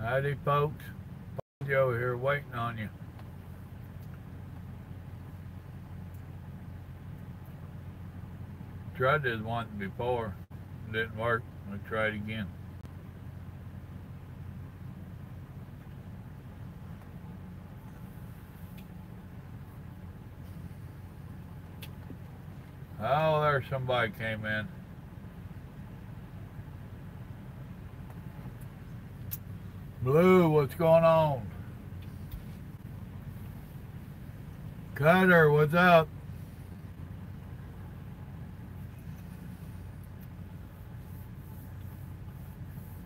Howdy, folks. Joe here waiting on you. Tried this once before. Didn't work. I'll try it again. Oh, there's somebody came in. Blue, what's going on? Cutter, what's up?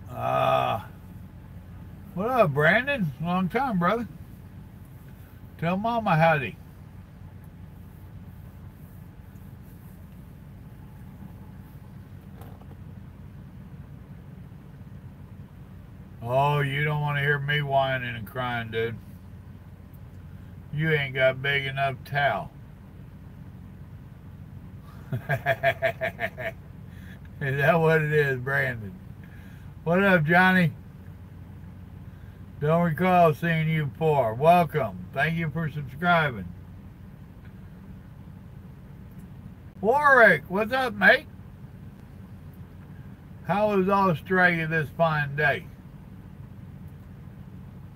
Uh, what up, Brandon? Long time, brother. Tell Mama howdy. Oh, you don't want to hear me whining and crying, dude. You ain't got big enough towel. Is that what it is, Brandon? What up, Johnny? Don't recall seeing you before. Welcome. Thank you for subscribing. Warwick, what's up, mate? How is Australia this fine day?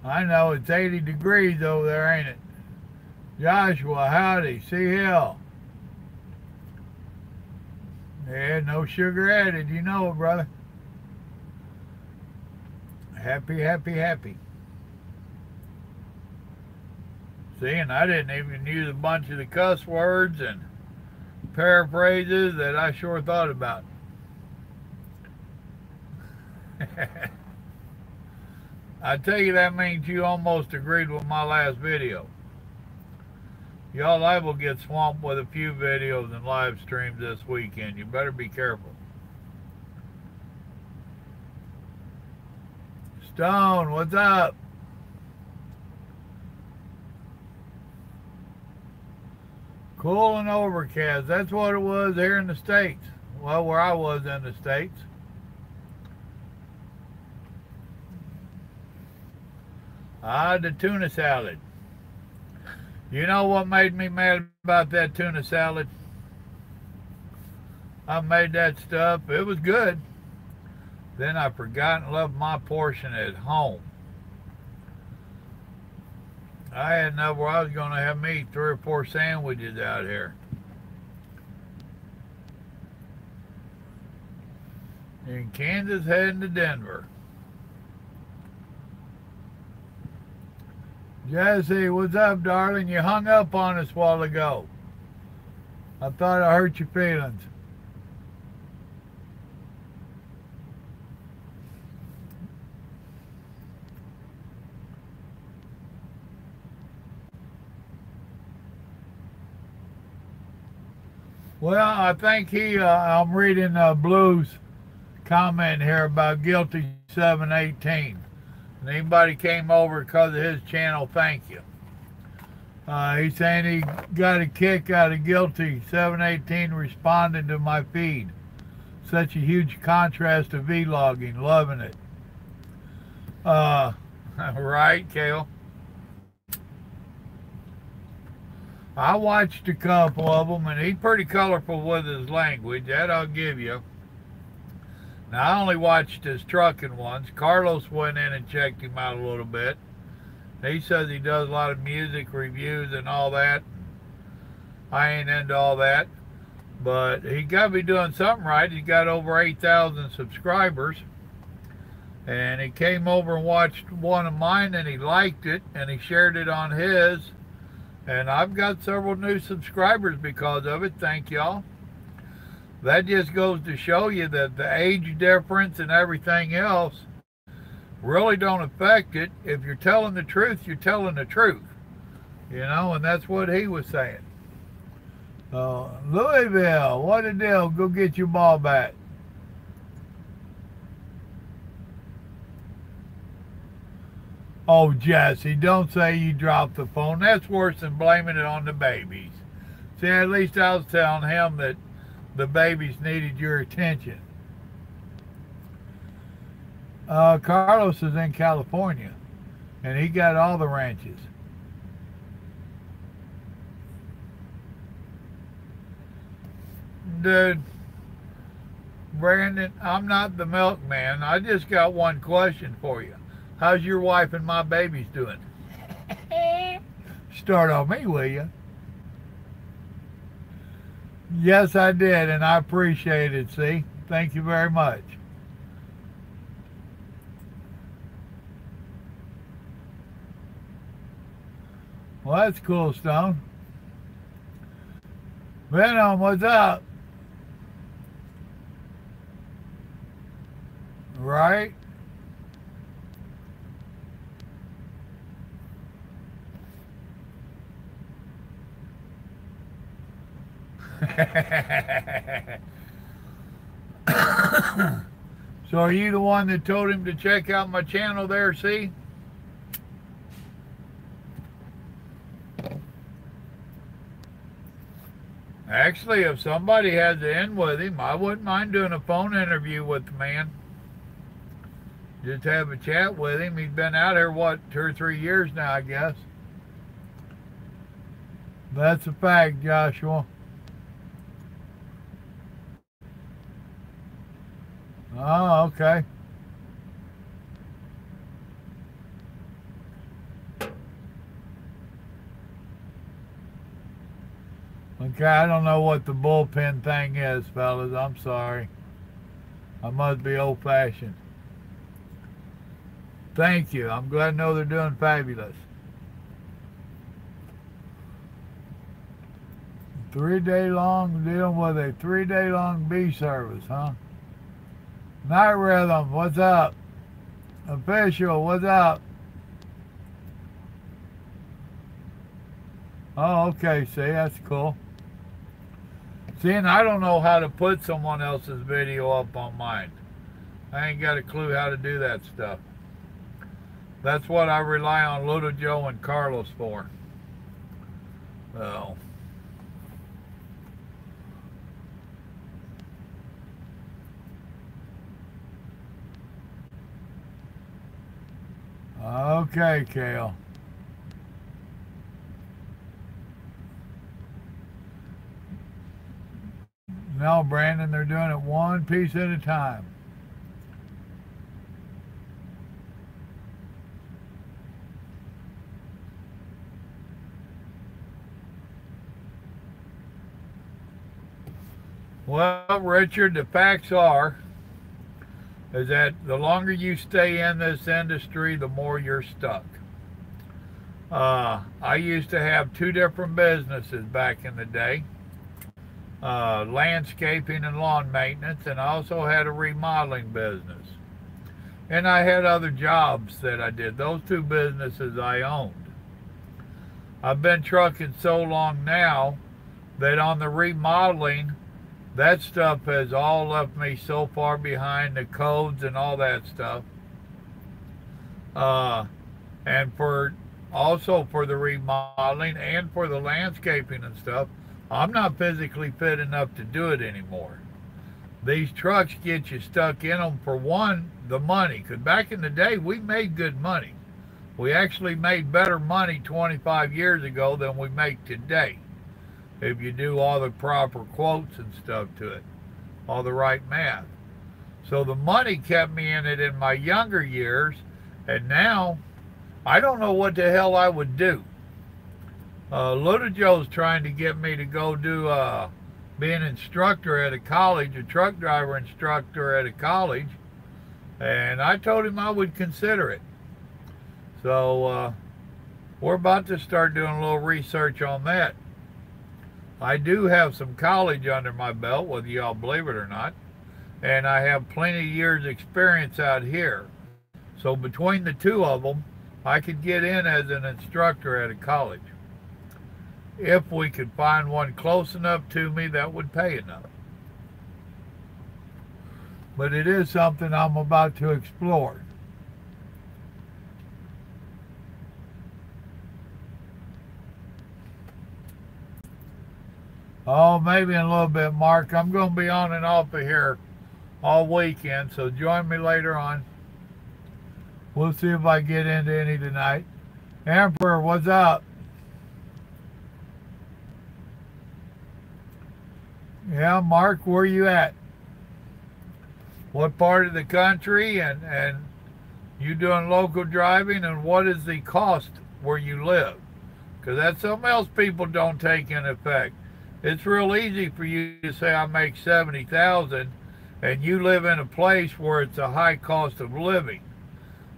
I know it's 80 degrees over there, ain't it? Joshua, howdy. See Hill. Yeah, no sugar added. You know it, brother. Happy, happy, happy. See, and I didn't even use a bunch of the cuss words and paraphrases that I sure thought about. I tell you, that means you almost agreed with my last video. Y'all liable to get swamped with a few videos and live streams this weekend. You better be careful. Stone, what's up? Cool and overcast. That's what it was here in the States. Well, where I was in the States. The tuna salad. You know what made me mad about that tuna salad? I made that stuff. It was good. Then I forgot and left my portion at home. I had enough where I was going to have me 3 or 4 sandwiches out here. In Kansas, heading to Denver. Jesse, what's up, darling? You hung up on us a while ago. I thought I hurt your feelings. Well, I think I'm reading Blue's comment here about Guilty 718. And anybody came over because of his channel, thank you. He's saying he got a kick out of Guilty 718 responding to my feed. Such a huge contrast to vlogging. Loving it. Right, Kale? I watched a couple of them, and he's pretty colorful with his language. That I'll give you. Now, I only watched his trucking ones. Carlos went in and checked him out a little bit. He says he does a lot of music reviews and all that. I ain't into all that. But he got to be doing something right. He's got over 8,000 subscribers. And he came over and watched one of mine, and he liked it, and he shared it on his. And I've got several new subscribers because of it. Thank y'all. That just goes to show you that the age difference and everything else really don't affect it. If you're telling the truth, you're telling the truth. You know, and that's what he was saying. Louisville, what a deal. Go get your ball back. Oh, Jesse, don't say you dropped the phone. That's worse than blaming it on the babies. See, at least I was telling him that the babies needed your attention. Carlos is in California, and he got all the ranches. Dude, Brandon, I'm not the milkman. I just got one question for you. How's your wife and my babies doing? Start on me, will you? Yes, I did, and I appreciate it, see? Thank you very much. Well, that's cool, Stone. Venom, what's up? Right? So are you the one that told him to check out my channel there, see? Actually, if somebody has to in with him, I wouldn't mind doing a phone interview with the man. Just have a chat with him. He's been out here, what, 2 or 3 years now, I guess. That's a fact, Joshua. Oh, okay. Okay, I don't know what the bullpen thing is, fellas. I'm sorry. I must be old-fashioned. Thank you. I'm glad to know they're doing fabulous. 3-day long, dealing with a 3-day long bee service, huh? Night Rhythm, what's up? Official, what's up? Oh, okay, see, that's cool. See, and I don't know how to put someone else's video up on mine. I ain't got a clue how to do that stuff. That's what I rely on Little Joe and Carlos for. So. Okay, Kale. No, Brandon, they're doing it one piece at a time. Well, Richard, the facts are is that the longer you stay in this industry, the more you're stuck. I used to have 2 different businesses back in the day, landscaping and lawn maintenance, and I also had a remodeling business. And I had other jobs that I did. Those 2 businesses I owned. I've been trucking so long now that on the remodeling, that stuff has all left me so far behind, the codes and all that stuff. And also for the remodeling and for the landscaping and stuff, I'm not physically fit enough to do it anymore. These trucks get you stuck in them for one, the money. Because back in the day, we made good money. We actually made better money 25 years ago than we make today. If you do all the proper quotes and stuff to it, all the right math. So the money kept me in it in my younger years, and now I don't know what the hell I would do. Little Joe's trying to get me to go do be an instructor at a college, a truck driver instructor at a college, and I told him I would consider it. So we're about to start doing a little research on that. I do have some college under my belt, whether y'all believe it or not, and I have plenty of years experience out here. So between the 2 of them, I could get in as an instructor at a college. If we could find one close enough to me that would pay enough. But it is something I'm about to explore. Oh, maybe in a little bit, Mark. I'm going to be on and off of here all weekend, so join me later on. We'll see if I get into any tonight. Emperor, what's up? Yeah, Mark, where you at? What part of the country, and you doing local driving, and what is the cost where you live? Because that's something else people don't take in effect. It's real easy for you to say I make 70,000, and you live in a place where it's a high cost of living.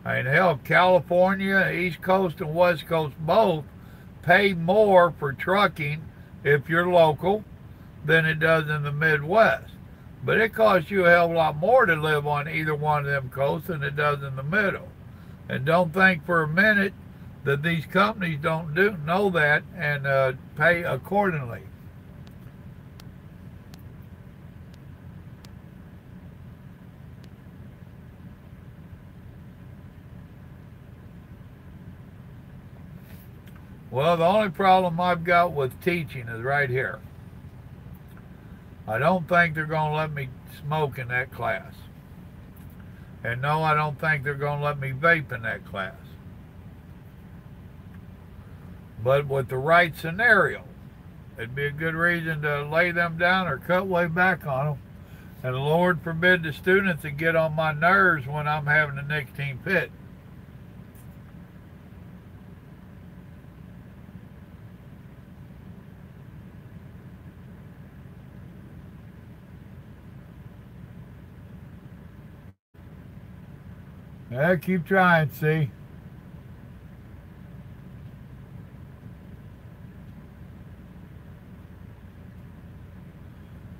I mean, hell, California, East Coast and West Coast both pay more for trucking if you're local than it does in the Midwest. But it costs you a hell of a lot more to live on either one of them coasts than it does in the middle. And don't think for a minute that these companies don't know that and pay accordingly. Well, the only problem I've got with teaching is right here. I don't think they're going to let me smoke in that class. And no, I don't think they're going to let me vape in that class. But with the right scenario, it'd be a good reason to lay them down or cut way back on them. And Lord forbid the students that get on my nerves when I'm having a nicotine pit. Yeah, keep trying, see.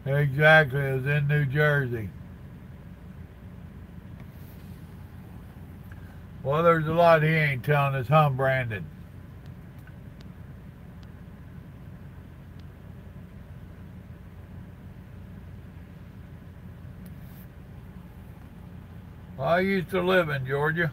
Exactly, it was in New Jersey. Well, there's a lot he ain't telling us, huh, Brandon? Well, I used to live in Georgia.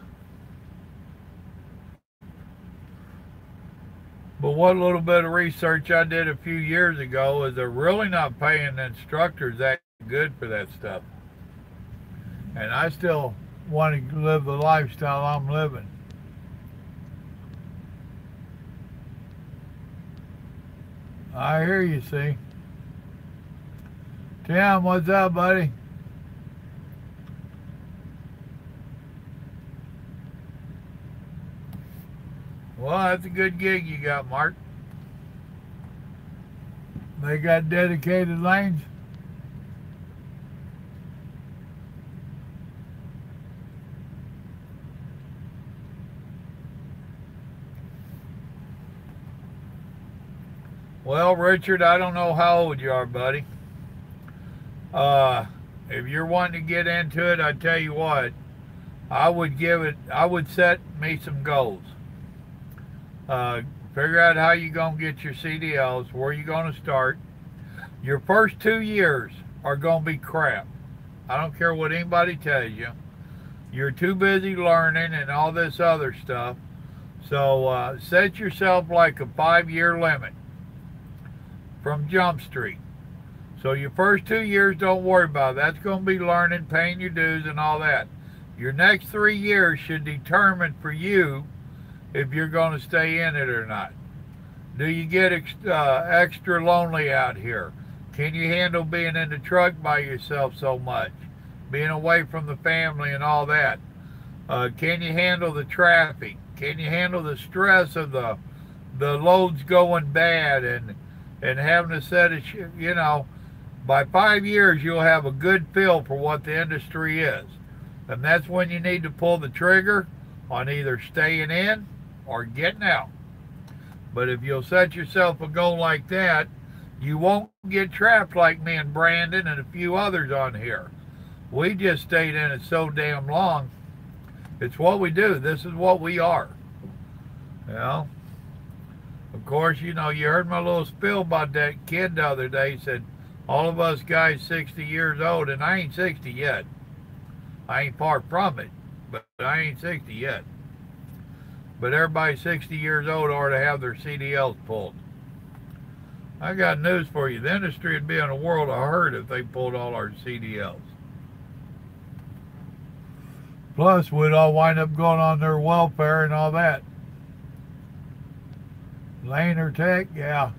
But what little bit of research I did a few years ago is they're really not paying the instructors that good for that stuff. And I still want to live the lifestyle I'm living. I hear you, see. Tim, what's up, buddy? Well, that's a good gig you got, Mark. They got dedicated lanes. Well, Richard, I don't know how old you are, buddy. If you're wanting to get into it, I tell you what, I would set me some goals. Figure out how you're going to get your CDLs, where you're going to start. Your first 2 years are going to be crap. I don't care what anybody tells you. You're too busy learning and all this other stuff. So set yourself like a 5-year limit from Jump Street. So your first 2 years, don't worry about it. That's going to be learning, paying your dues and all that. Your next 3 years should determine for you if you're going to stay in it or not. Do you get extra lonely out here? Can you handle being in the truck by yourself so much? Being away from the family and all that? Can you handle the traffic? Can you handle the stress of the loads going bad and having to set it, by 5 years you'll have a good feel for what the industry is. And that's when you need to pull the trigger on either staying in or getting out. But if you'll set yourself a goal like that, you won't get trapped like me and Brandon and a few others on here. We just stayed in it so damn long. It's what we do. This is what we are. Of course, you heard my little spiel about that kid the other day. He said, all of us guys 60 years old, and I ain't 60 yet. I ain't far from it, but I ain't 60 yet. But everybody 60 years old ought to have their CDLs pulled. I got news for you. The industry would be in a world of hurt if they pulled all our CDLs. Plus, we'd all wind up going on their welfare and all that. Lane or Tech, yeah.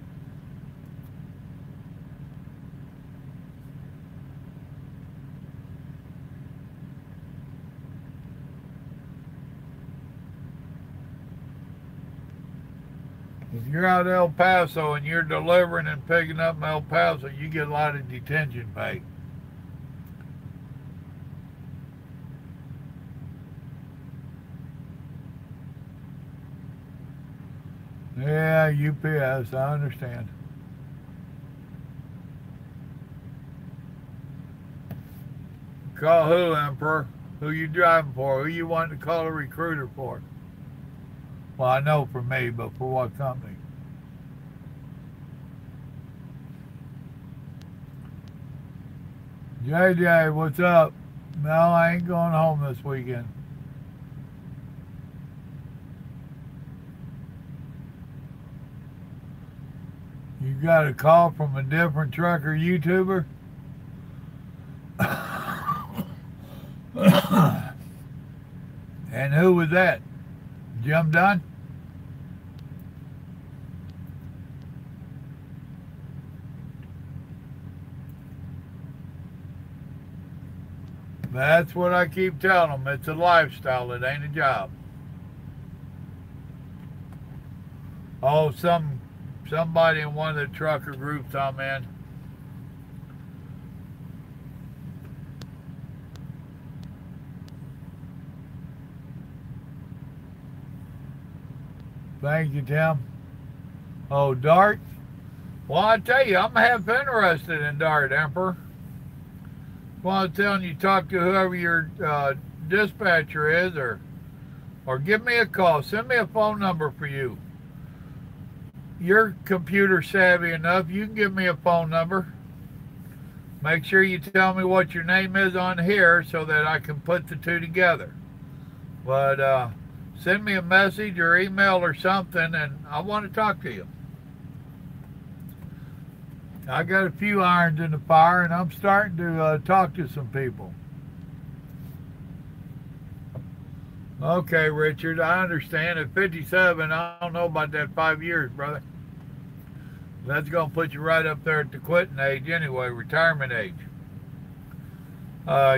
If you're out of El Paso and you're delivering and picking up in El Paso, you get a lot of detention pay. Yeah, UPS, I understand. Call who, Emperor? Who you driving for? Who you wanting to call a recruiter for? Well, I know for me, but for what company? JJ, what's up? No, I ain't going home this weekend. You got a call from a different trucker YouTuber? And who was that? Jim Dunn? That's what I keep telling them. It's a lifestyle. It ain't a job. Oh, somebody in one of the trucker groups I'm in. Thank you, Tim. Oh, Dart? Well, I tell you, I'm half interested in Dart, Emperor. Well, I'm telling you, talk to whoever your dispatcher is, or give me a call. Send me a phone number for you. You're computer savvy enough. You can give me a phone number. Make sure you tell me what your name is on here so that I can put the two together. But send me a message or email or something, and I want to talk to you. I got a few irons in the fire, and I'm starting to talk to some people. Okay, Richard, I understand. At 57, I don't know about that 5 years, brother. That's going to put you right up there at the quitting age anyway, retirement age.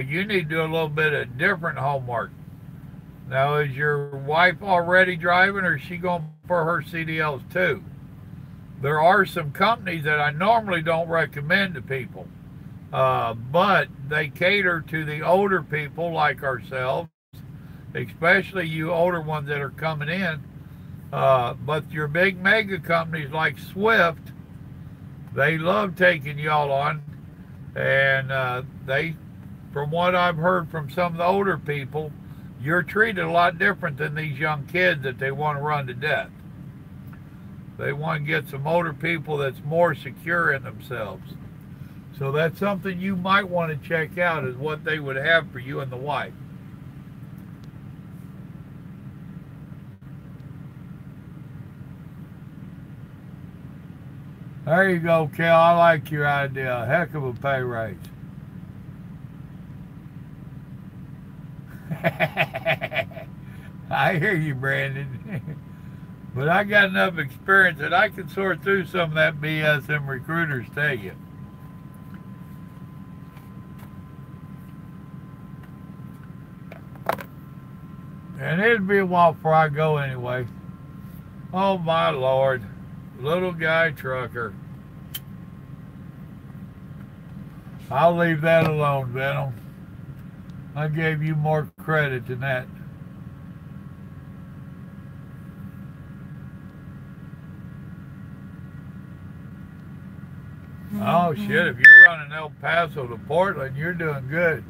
You need to do a little bit of different homework. Now, is your wife already driving, or is she going for her CDLs too? There are some companies that I normally don't recommend to people, but they cater to the older people like ourselves, especially you older ones that are coming in. But your big mega companies like Swift, they love taking y'all on, and from what I've heard from some of the older people, you're treated a lot different than these young kids that they want to run to death. They want to get some older people that's more secure in themselves. So that's something you might want to check out, is what they would have for you and the wife. There you go, Kel. I like your idea. Heck of a pay raise. I hear you, Brandon. But I got enough experience that I can sort through some of that BS them recruiters tell you. And it'll be a while before I go anyway. Oh my Lord. Little guy trucker. I'll leave that alone, Venom. I gave you more credit than that. Oh shit, if you're running El Paso to Portland, you're doing good.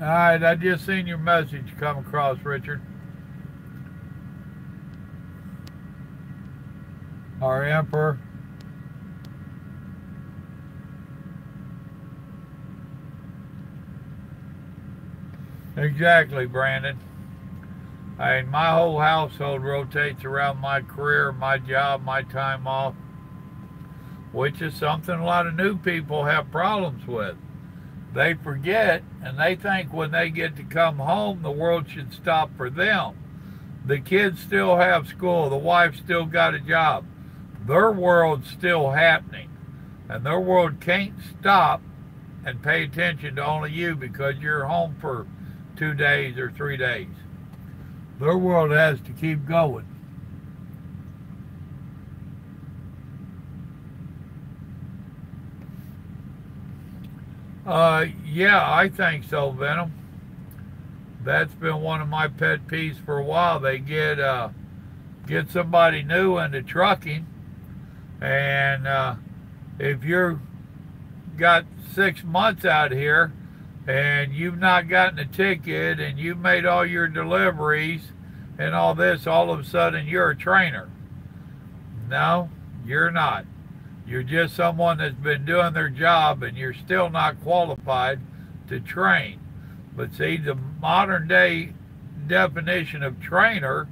Alright, I just seen your message come across, Richard. Our Emperor. Exactly, Brandon. I mean, my whole household rotates around my career, my job, my time off, which is something a lot of new people have problems with. They forget and they think when they get to come home, the world should stop for them. The kids still have school. The wife still got a job. Their world's still happening. And their world can't stop and pay attention to only you because you're home for 2 days or 3 days. Their world has to keep going. Yeah, I think so, Venom. That's been one of my pet peeves for a while. They get somebody new into trucking, and if you're got 6 months out here and you've not gotten a ticket and you've made all your deliveries and all this, all of a sudden you're a trainer. No, you're not. You're just someone that's been doing their job and you're still not qualified to train. But see, the modern day definition of trainer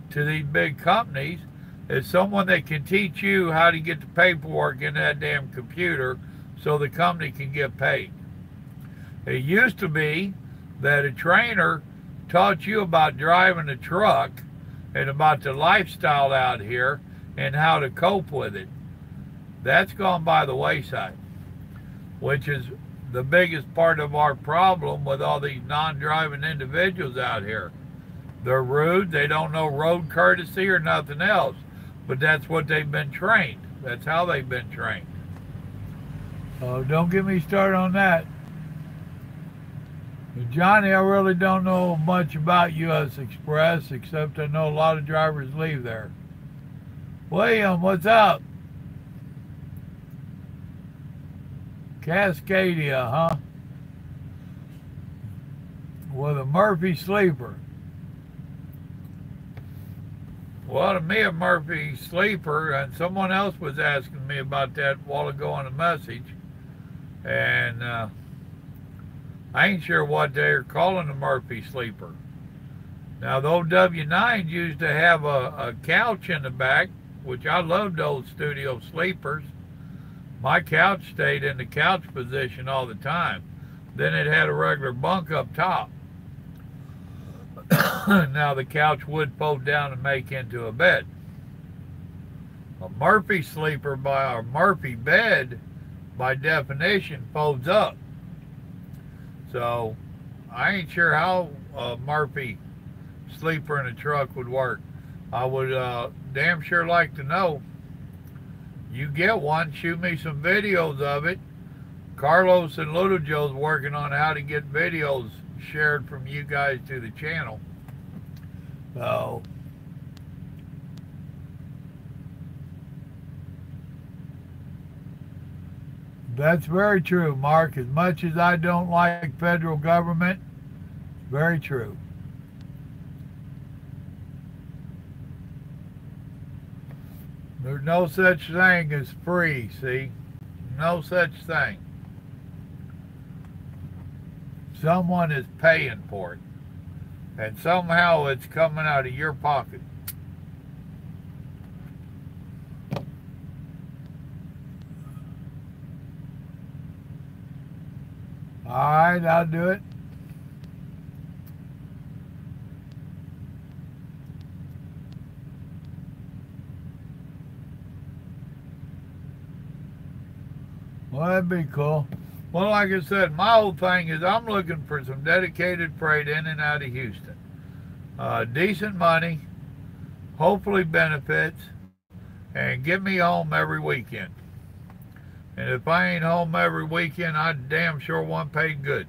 to these big companies is someone that can teach you how to get the paperwork in that damn computer so the company can get paid. It used to be that a trainer taught you about driving a truck and about the lifestyle out here and how to cope with it. That's gone by the wayside, which is the biggest part of our problem with all these non-driving individuals out here. They're rude, they don't know road courtesy or nothing else, but that's what they've been trained. That's how they've been trained. So don't get me started on that. Johnny, I really don't know much about U.S. Express, except I know a lot of drivers leave there. William, what's up? Cascadia, huh? With a Murphy sleeper. Well, to me, a Murphy sleeper, and someone else was asking me about that a while ago on a message, and I ain't sure what they're calling a Murphy sleeper. Now, the old W9s used to have a couch in the back, which I loved those studio sleepers. My couch stayed in the couch position all the time. Then it had a regular bunk up top. Now the couch would fold down and make into a bed. A Murphy sleeper a Murphy bed, by definition, folds up. So I ain't sure how a Murphy sleeper in a truck would work. I would damn sure like to know. You get one, shoot me some videos of it. Carlos and Little Joe's working on how to get videos shared from you guys to the channel. So that's very true, Mark. As much as I don't like federal government, very true. There's no such thing as free, see? No such thing. Someone is paying for it. And somehow it's coming out of your pocket. All right, I'll do it. Well, that'd be cool. Well, like I said, my whole thing is I'm looking for some dedicated freight in and out of Houston. Decent money, hopefully benefits, and get me home every weekend. And if I ain't home every weekend, I damn sure want paid good.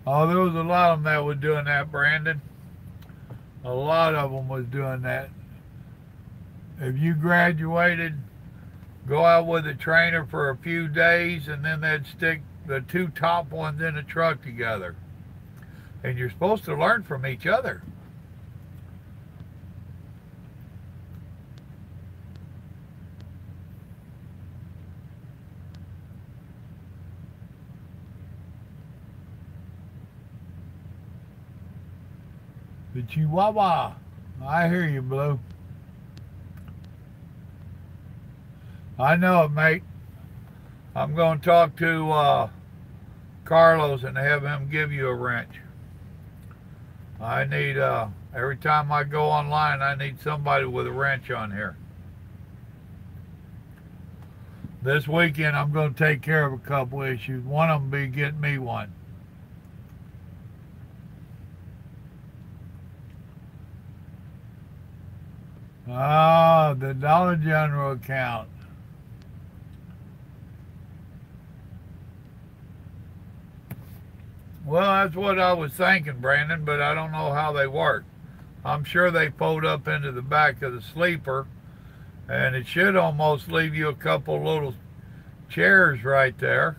Oh, there was a lot of them that was doing that, Brandon. A lot of them was doing that. If you graduated, go out with a trainer for a few days, and then they'd stick the two top ones in a truck together. And you're supposed to learn from each other. The Chihuahua. I hear you, Blue. I know it, mate. I'm going to talk to Carlos and have him give you a wrench. I need, every time I go online, I need somebody with a wrench on here. This weekend, I'm going to take care of a couple issues. One of them be getting me one. Ah, the Dollar General account. Well, that's what I was thinking, Brandon, but I don't know how they work. I'm sure they fold up into the back of the sleeper, and it should almost leave you a couple little chairs right there.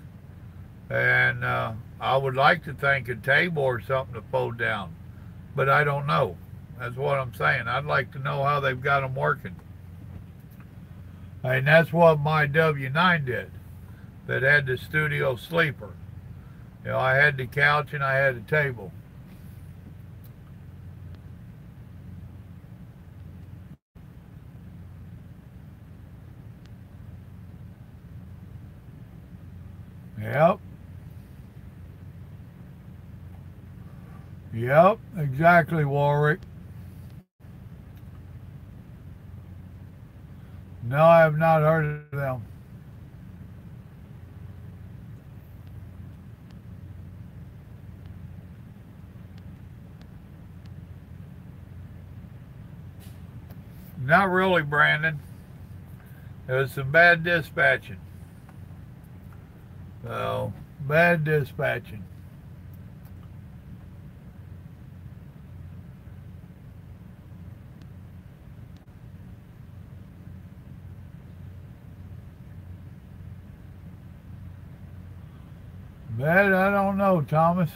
And I would like to think a table or something to fold down, but I don't know. That's what I'm saying. I'd like to know how they've got them working. And that's what my W9 did, that had the studio sleeper. You know, I had the couch and I had the table. Yep. Yep, exactly, Warwick. No, I have not heard of them. Not really, Brandon. There was some bad dispatching. So, bad dispatching. Bad, I don't know, Thomas.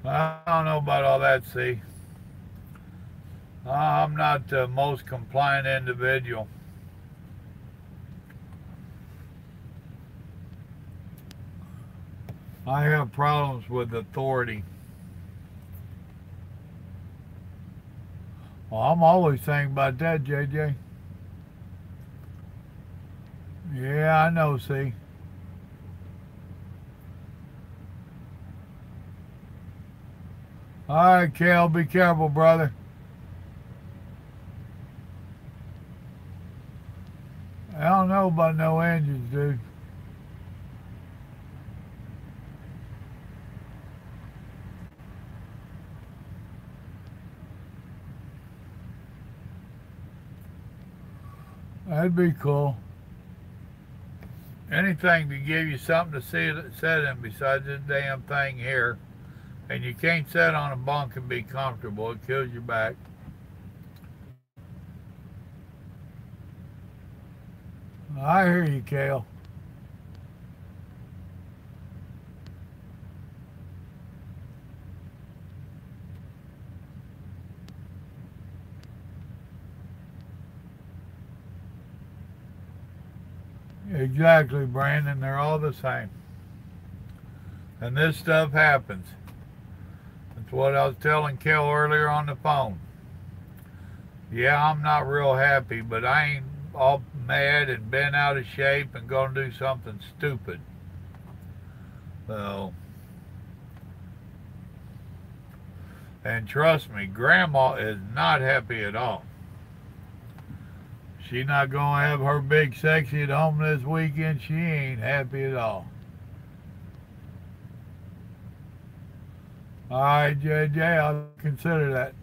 I don't know about all that, see. I'm not the most compliant individual. I have problems with authority. Well, I'm always thinking about that, JJ. Yeah, I know, see. All right, Cal, be careful, brother. I don't know about no engines, dude. That'd be cool. Anything to give you something to sit in besides this damn thing here. And you can't sit on a bunk and be comfortable. It kills your back. I hear you, Kale. Exactly, Brandon. They're all the same. And this stuff happens. That's what I was telling Kel earlier on the phone. Yeah, I'm not real happy, but I ain't all mad and bent out of shape and gonna do something stupid. So, and trust me, Grandma is not happy at all. She's not gonna have her big sexy at home this weekend. She ain't happy at all. All right, JJ, I'll consider that.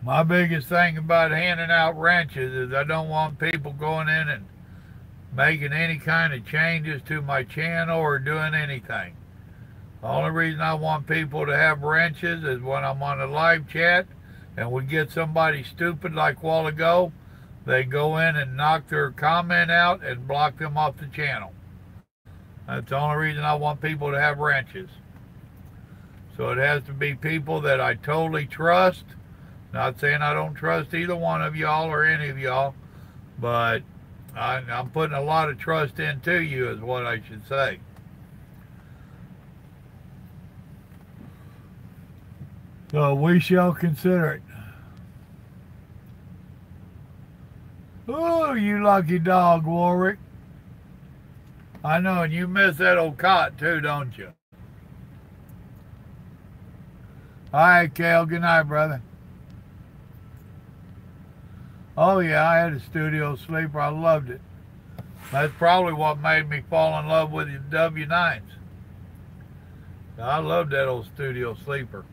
My biggest thing about handing out wrenches is I don't want people going in and making any kind of changes to my channel or doing anything. The only reason I want people to have wrenches is when I'm on a live chat and we get somebody stupid like a while ago, they go in and knock their comment out and block them off the channel. That's the only reason I want people to have wrenches. So it has to be people that I totally trust Not saying I don't trust either one of y'all or any of y'all, but I'm putting a lot of trust into you, is what I should say. So we shall consider it. Oh, you lucky dog, Warwick. I know, and you miss that old cot too, don't you? All right, Cal. Good night, brother. Oh yeah, I had a studio sleeper. I loved it. That's probably what made me fall in love with the W9s. I loved that old studio sleeper.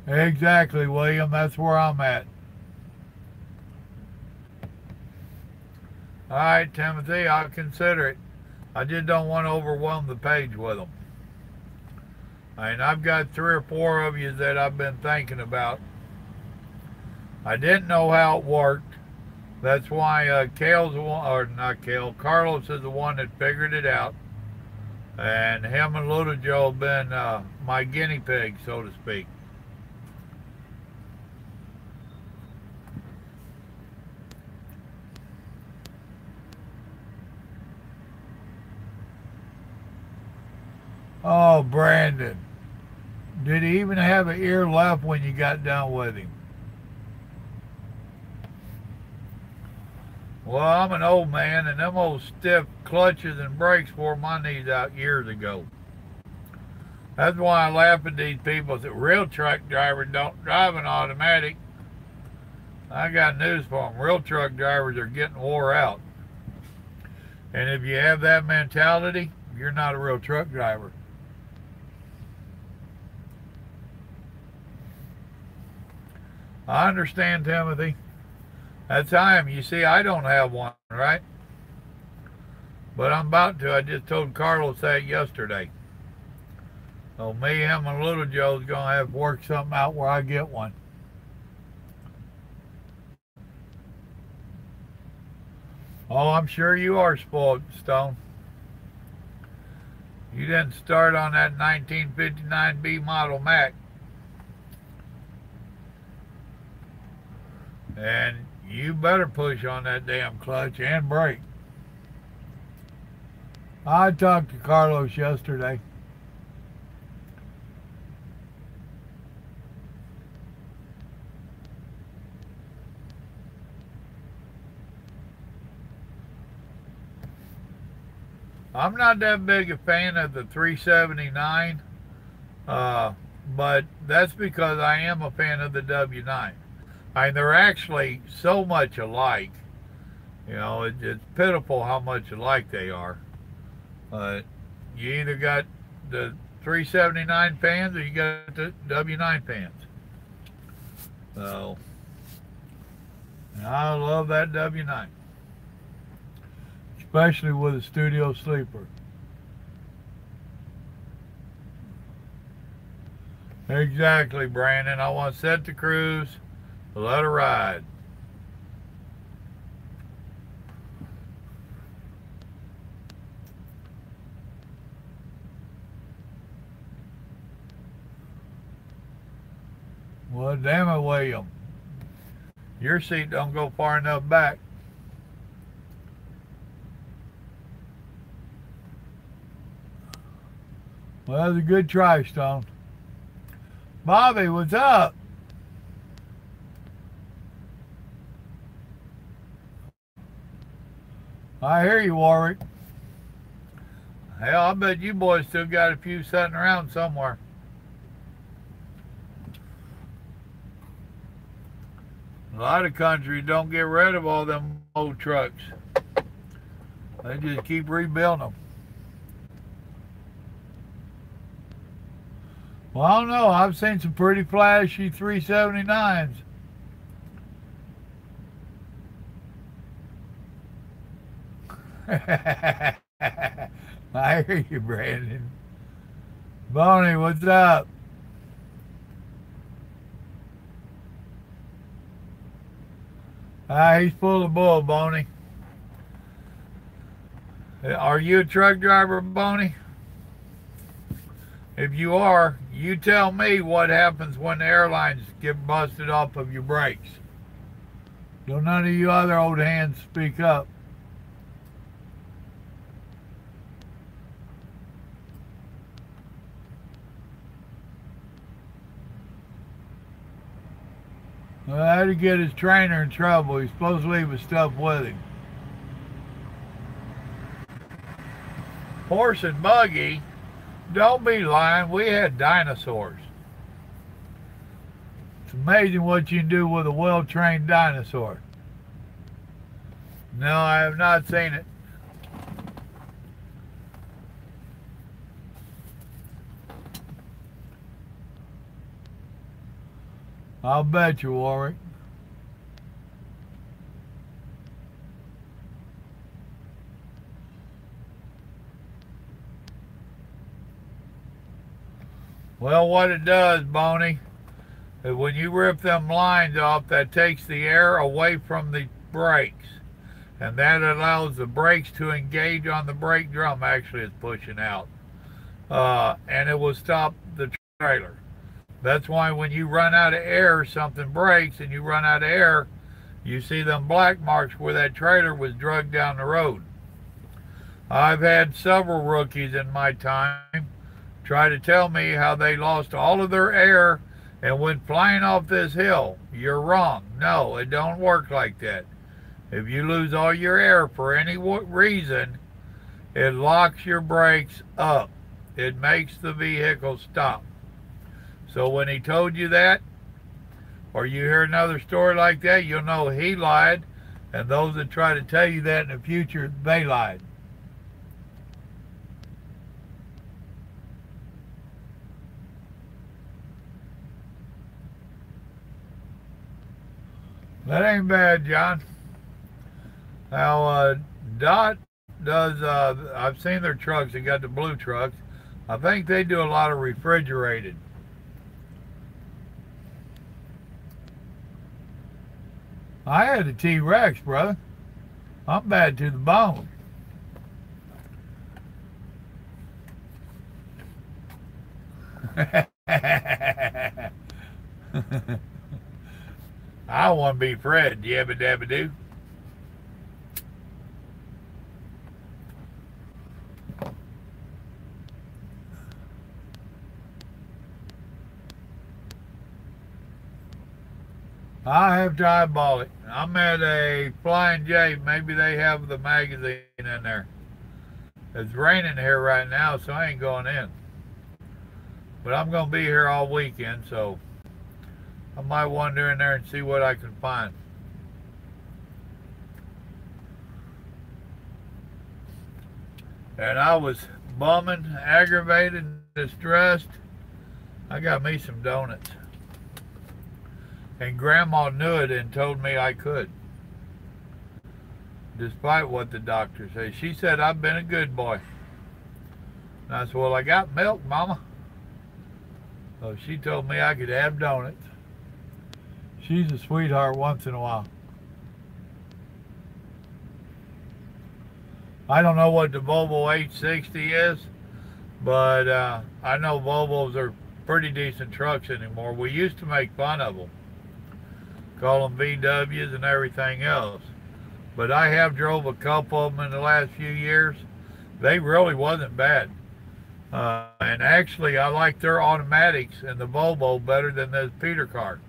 Exactly, William. That's where I'm at. All right, Timothy, I'll consider it. I just don't want to overwhelm the page with them. I mean, I've got 3 or 4 of you that I've been thinking about. I didn't know how it worked. That's why Kale's the one, or not Kale, Carlos is the one that figured it out. And him and Little Joe have been my guinea pig, so to speak. Oh, Brandon. Did he even have an ear left when you got done with him? Well, I'm an old man, and them old stiff clutches and brakes wore my knees out years ago. That's why I laugh at these people that real truck drivers don't drive an automatic. I got news for them. Real truck drivers are getting wore out. And if you have that mentality, you're not a real truck driver. I understand, Timothy. That's how I am. You see, I don't have one, right? But I'm about to. I just told Carlos that yesterday. So me, him, and Little Joe's going to have to work something out where I get one. Oh, I'm sure you are spoiled, Stone. You didn't start on that 1959 B model Mac. And you better push on that damn clutch and brake. I talked to Carlos yesterday. I'm not that big a fan of the 379, but that's because I am a fan of the W9. I mean, they're actually so much alike. You know, it's pitiful how much alike they are. You either got the 379 fans or you got the W9 fans. So, I love that W9, especially with a studio sleeper. Exactly, Brandon. I want to set the cruise, let her ride. Well, damn it, William. Your seat don't go far enough back. Well, that's a good try, Stone. Bobby, what's up? I hear you, Warwick. Hell, I bet you boys still got a few sitting around somewhere. A lot of countries don't get rid of all them old trucks. They just keep rebuilding them. Well, I don't know. I've seen some pretty flashy 379s. I hear you, Brandon. Bonnie, what's up? He's full of bull, Bonnie. Are you a truck driver, Boney? If you are, you tell me what happens when the airlines get busted off of your brakes. Don't none of you other old hands speak up. Well, I had to get his trainer in trouble. He's supposed to leave his stuff with him. Horse and buggy? Don't be lying. We had dinosaurs. It's amazing what you can do with a well-trained dinosaur. No, I have not seen it. I'll bet you, Warwick. Well, what it does, Boney, is when you rip them lines off, that takes the air away from the brakes. And that allows the brakes to engage on the brake drum. Actually, it's pushing out. And it will stop the trailer. That's why when you run out of air, something breaks and you run out of air, you see them black marks where that trailer was dragged down the road. I've had several rookies in my time try to tell me how they lost all of their air and went flying off this hill. You're wrong. No, it don't work like that. If you lose all your air for any reason, it locks your brakes up. It makes the vehicle stop. So when he told you that, or you hear another story like that, you'll know he lied, and those that try to tell you that in the future, they lied. That ain't bad, John. Now, Dot does, I've seen their trucks, they got the blue trucks. I think they do a lot of refrigerated. I had a T-Rex, brother. I'm bad to the bone. I want to be Fred, yabba dabba doo. I have to eyeball it. I'm at a Flying J. Maybe they have the magazine in there. It's raining here right now, so I ain't going in. But I'm going to be here all weekend, so I might wander in there and see what I can find. And I was bumming, aggravated, distressed. I got me some donuts. And Grandma knew it and told me I could. Despite what the doctor says. She said, I've been a good boy. And I said, well, I got milk, Mama. So she told me I could have donuts. She's a sweetheart once in a while. I don't know what the Volvo H60 is, but I know Volvos are pretty decent trucks anymore. We used to make fun of them. Call them VWs and everything else. But I have drove a couple of them in the last few years. They really wasn't bad. And actually, I like their automatics in the Volvo better than this Peter car.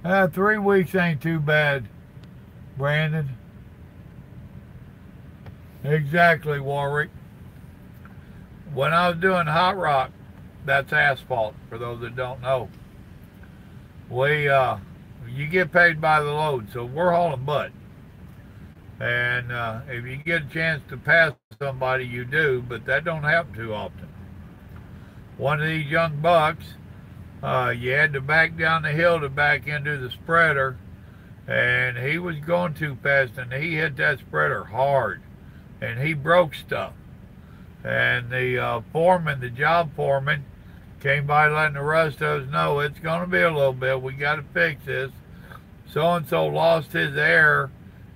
3 weeks ain't too bad, Brandon. Exactly, Warwick. When I was doing hot rock, that's asphalt, for those that don't know. You get paid by the load, so we're hauling butt. And if you get a chance to pass somebody, you do, but that don't happen too often. One of these young bucks, you had to back down the hill to back into the spreader, and he was going too fast, and he hit that spreader hard, and he broke stuff. And the foreman, the job foreman, Came by letting the rest of us know it's going to be a little bit. We got to fix this. So-and-so lost his air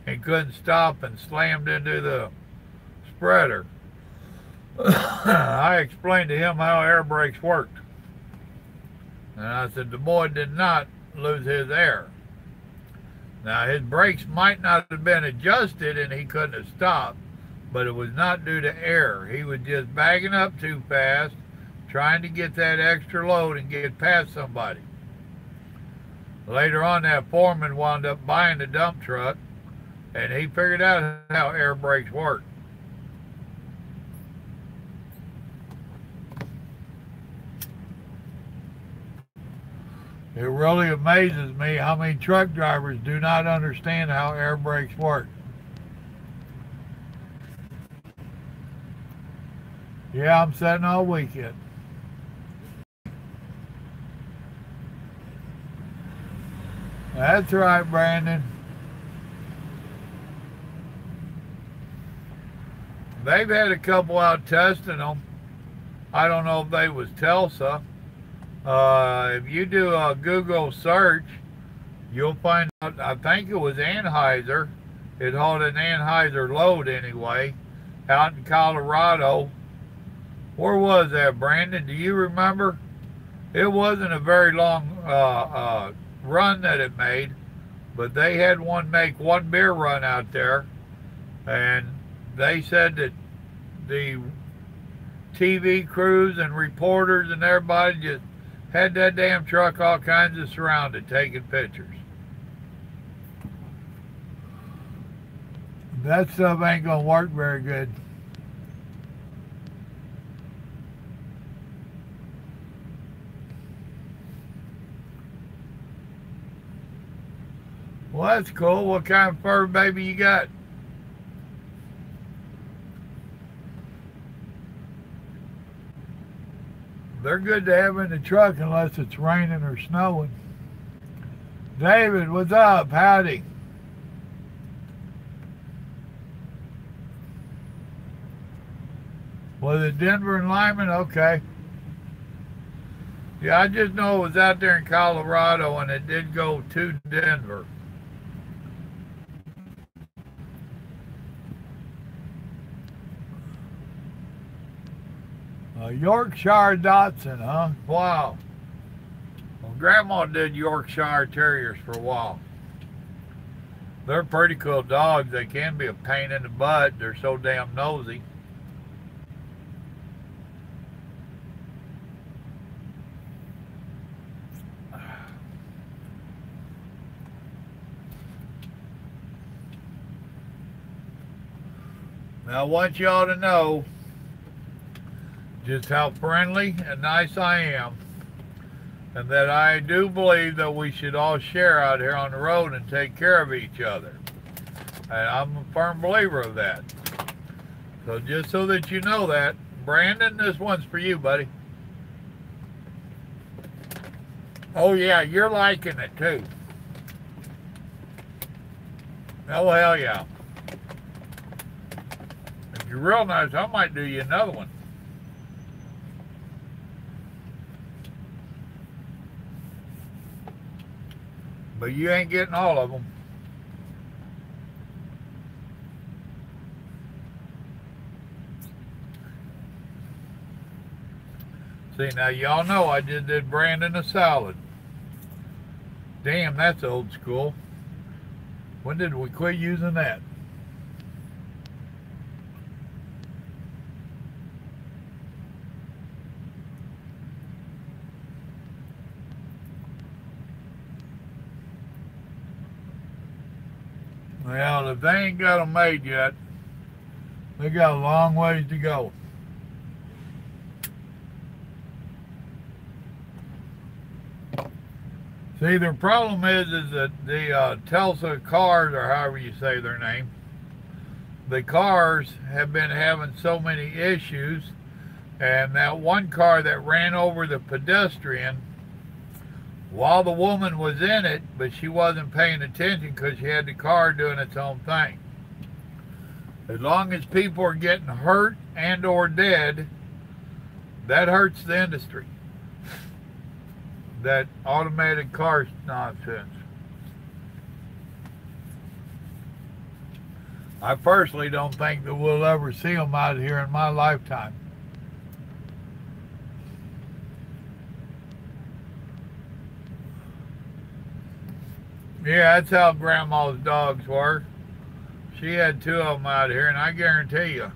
and couldn't stop and slammed into the spreader. I explained to him how air brakes worked. And I said, the boy did not lose his air. Now, his brakes might not have been adjusted and he couldn't have stopped, but it was not due to air. He was just bagging up too fast, trying to get that extra load and get past somebody. Later on, that foreman wound up buying the dump truck, and he figured out how air brakes work. It really amazes me how many truck drivers do not understand how air brakes work. Yeah, I'm sitting all weekend. That's right, Brandon. They've had a couple out testing them. I don't know if they was Telsa. If you do a Google search, you'll find out, I think it was Anheuser. It hauled an Anheuser load anyway, out in Colorado. Where was that, Brandon? Do you remember? It wasn't a very long run that it made, but they had one make one beer run out there, and they said that the TV crews and reporters and everybody just had that damn truck all kinds of surrounded, taking pictures. That stuff ain't gonna work very good. Well, that's cool. What kind of fur baby you got? They're good to have in the truck unless it's raining or snowing. David, what's up? Howdy. Was it Denver and Lyman? Okay. Yeah, I just know it was out there in Colorado and it did go to Denver. Yorkshire Dachshund, huh? Wow. Well, Grandma did Yorkshire Terriers for a while. They're pretty cool dogs. They can be a pain in the butt. They're so damn nosy. Now, I want y'all to know just how friendly and nice I am, and that I do believe that we should all share out here on the road and take care of each other. And I'm a firm believer of that. So just so that you know that, Brandon, this one's for you, buddy. Oh yeah, you're liking it too. Oh hell yeah. If you're real nice, I might do you another one. But you ain't getting all of them. See, now y'all know I just did Brandon a salad. Damn, that's old school. When did we quit using that? Well, if they ain't got them made yet, they got a long ways to go. See, the problem is that the Telsa cars, or however you say their name, the cars have been having so many issues, and that one car that ran over the pedestrian while the woman was in it, but she wasn't paying attention because she had the car doing its own thing. As long as people are getting hurt and or dead, that hurts the industry. that automated car nonsense. I personally don't think that we'll ever see them out here in my lifetime. Yeah, that's how Grandma's dogs were. She had two of them out here, and I guarantee you,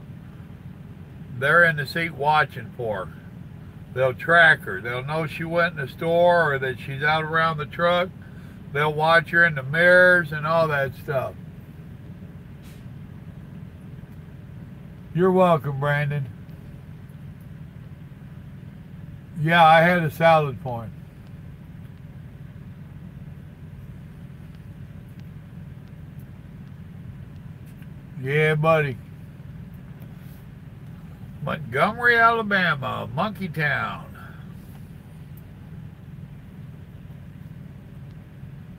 they're in the seat watching for her. They'll track her. They'll know she went in the store or that she's out around the truck. They'll watch her in the mirrors and all that stuff. You're welcome, Brandon. Yeah, I had a salad for him. Yeah, buddy. Montgomery, Alabama, Monkey Town.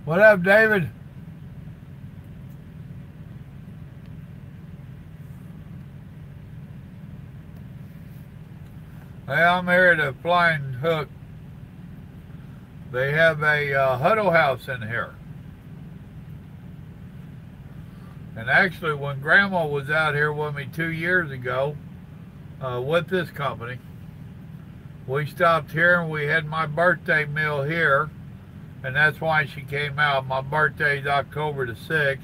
What up, David? Hey, I'm here at a Flying Hook. They have a huddle house in here. And actually, when Grandma was out here with me 2 years ago with this company, we stopped here and we had my birthday meal here. And that's why she came out. My birthday is October the 6th.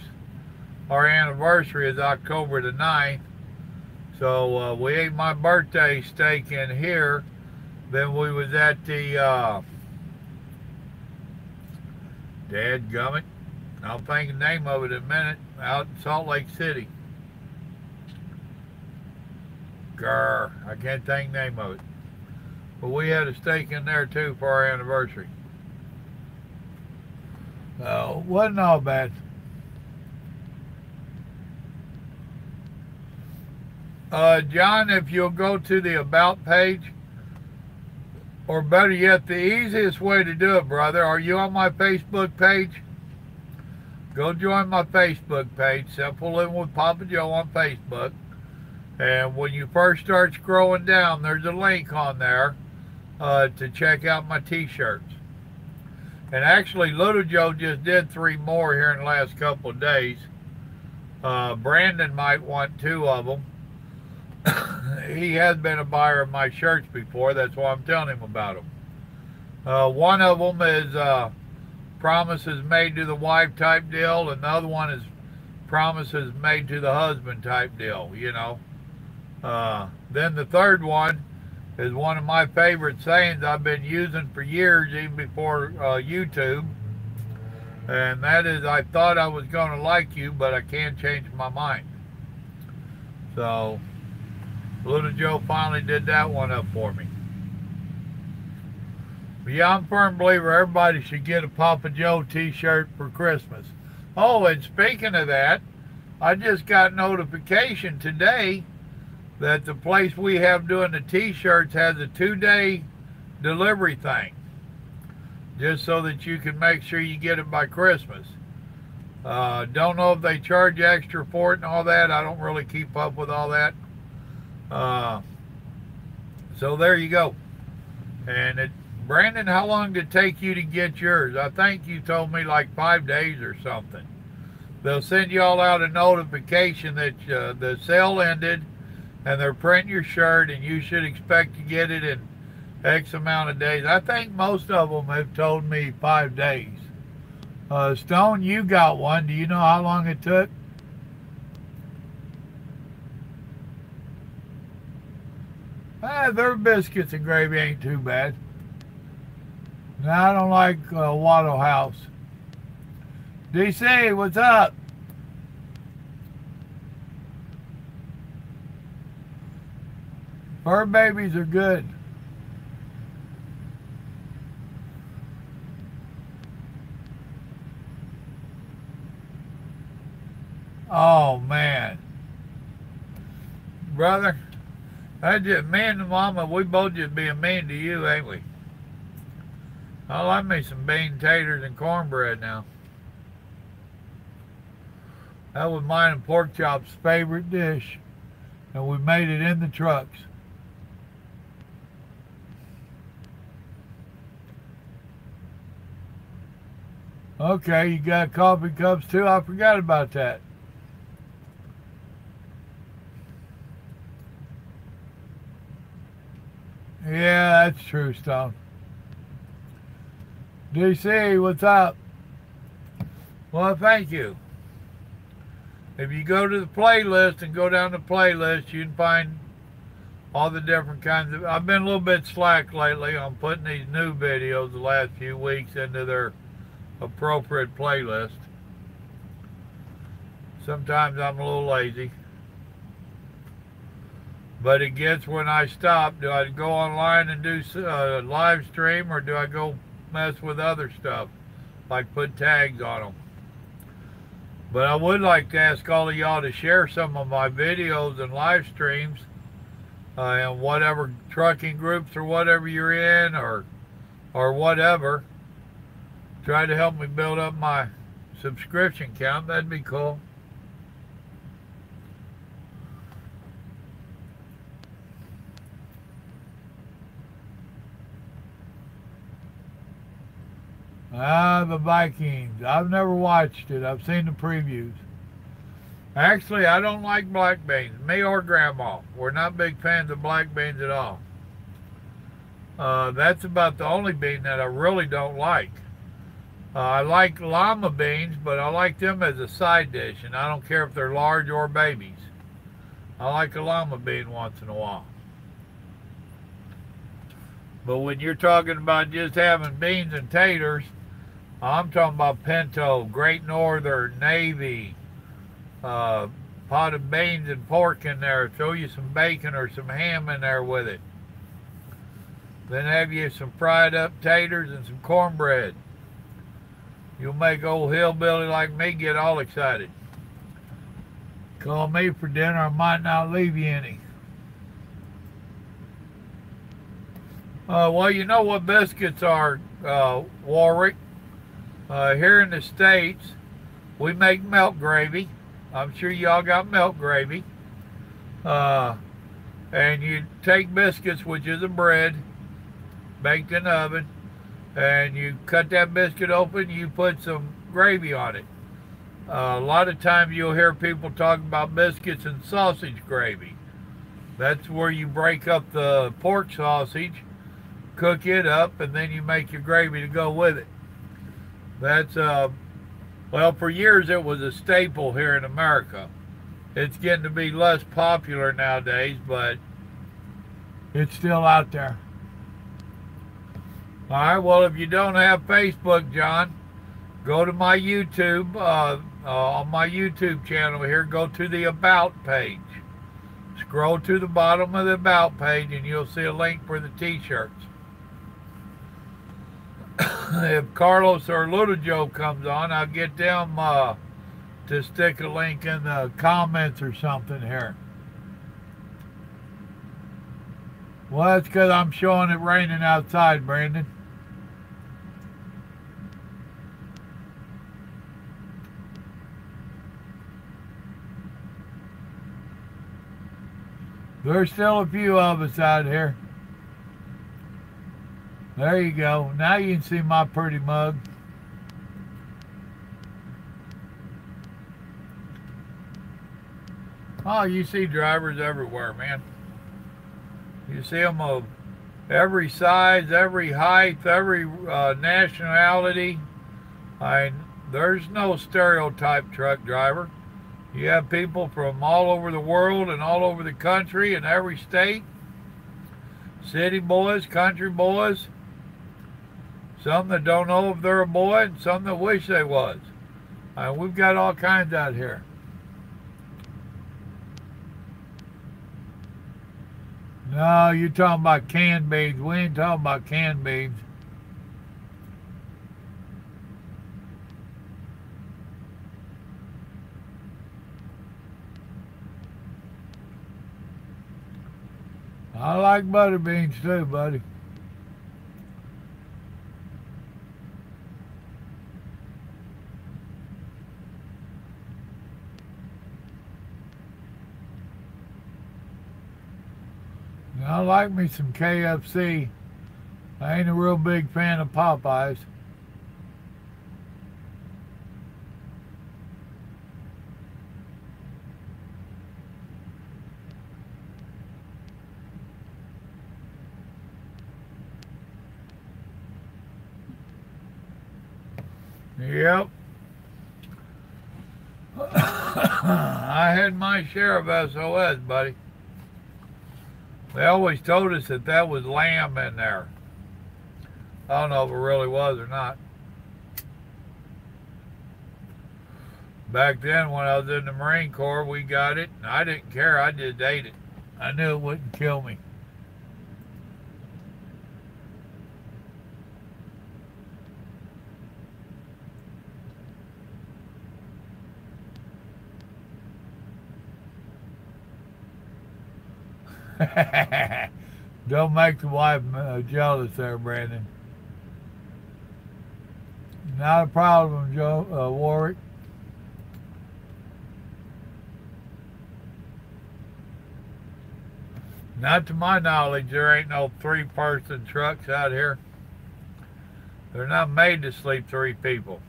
Our anniversary is October the 9th. So we ate my birthday steak in here. Then we was at the, dadgummit, I'll think the name of it in a minute, out in Salt Lake City. Grr, I can't think the name of it. But we had a steak in there too for our anniversary. So, wasn't all bad. John, if you'll go to the About page, or better yet, the easiest way to do it, brother, are you on my Facebook page? Go join my Facebook page, Simple Living with Papa Joe on Facebook. And when you first start scrolling down, there's a link on there to check out my t-shirts. And actually, Little Joe just did 3 more here in the last couple of days. Brandon might want 2 of them. He has been a buyer of my shirts before. That's why I'm telling him about them. One of them is promises made to the wife type deal, and the other one is promises made to the husband type deal, you know. Then the third one is one of my favorite sayings I've been using for years, even before YouTube. And that is, I thought I was going to like you, but I can't change my mind. So, Little Joe finally did that one up for me. But yeah, I'm a firm believer everybody should get a Papa Joe t-shirt for Christmas. Oh, and speaking of that, I just got notification today that the place we have doing the t-shirts has a 2-day delivery thing, just so that you can make sure you get it by Christmas. Don't know if they charge you extra for it and all that. I don't really keep up with all that. So there you go. And Brandon, how long did it take you to get yours? I think you told me like 5 days or something. They'll send you all out a notification that the sale ended, and they're printing your shirt, and you should expect to get it in X amount of days. I think most of them have told me 5 days. Stone, you got one. Do you know how long it took? Their biscuits and gravy ain't too bad. No, I don't like Waddle House. DC, what's up? Fur babies are good. Oh, man. Brother, I just, me and the mama, we both just being mean to you, ain't we? I like me some bean taters and cornbread now. That was mine and Pork Chop's favorite dish, and we made it in the trucks. Okay, you got coffee cups too? I forgot about that. Yeah, that's true, Stone. DC, what's up? Well, thank you. If you go to the playlist and go down the playlist, you can find all the different kinds of. I've been a little bit slack lately on putting these new videos the last few weeks into their appropriate playlist. Sometimes I'm a little lazy. But it gets when I stop. Do I go online and do a live stream, or do I go mess with other stuff, like put tags on them? But I would like to ask all of y'all to share some of my videos and live streams in whatever trucking groups or whatever you're in, or whatever. Try to help me build up my subscription count. That'd be cool. The Vikings. I've never watched it. I've seen the previews. Actually, I don't like black beans. Me or Grandma. We're not big fans of black beans at all. That's about the only bean that I really don't like. I like lima beans, but I like them as a side dish, and I don't care if they're large or babies. I like a lima bean once in a while. But when you're talking about just having beans and taters, I'm talking about pinto, Great Northern, Navy, pot of beans and pork in there. Throw you some bacon or some ham in there with it. Then have you some fried up taters and some cornbread. You'll make old hillbilly like me get all excited. Call me for dinner, I might not leave you any. Well, you know what biscuits are, Warwick? Here in the States, we make milk gravy. I'm sure y'all got milk gravy. And you take biscuits, which is a bread, baked in the oven, and you cut that biscuit open, you put some gravy on it. A lot of times you'll hear people talk about biscuits and sausage gravy. That's where you break up the pork sausage, cook it up, and then you make your gravy to go with it. That's, well, for years it was a staple here in America. It's getting to be less popular nowadays, but it's still out there. All right, well, if you don't have Facebook, John, go to my YouTube, on my YouTube channel here, go to the About page. Scroll to the bottom of the About page and you'll see a link for the t-shirts. If Carlos or Little Joe comes on, I'll get them to stick a link in the comments or something here. Well, that's because I'm showing it raining outside, Brandon. There's still a few of us out here. There you go. Now you can see my pretty mug. Oh, you see drivers everywhere, man. You see them of every size, every height, every nationality. There's no stereotype truck driver. You have people from all over the world and all over the country and every state. City boys, country boys. Some that don't know if they're a boy and some that wish they was. We've got all kinds out here. No, you're talking about canned beans. We ain't talking about canned beans. I like butter beans too, buddy. I like me some KFC. I ain't a real big fan of Popeyes. Yep. I had my share of SOS, buddy. They always told us that that was lamb in there. I don't know if it really was or not. Back then, when I was in the Marine Corps, we got it, and I didn't care. I just ate it. I knew it wouldn't kill me. Don't make the wife jealous there, Brandon. Not a problem, Joe Warwick. Not to my knowledge, there ain't no three-person trucks out here. They're not made to sleep three people.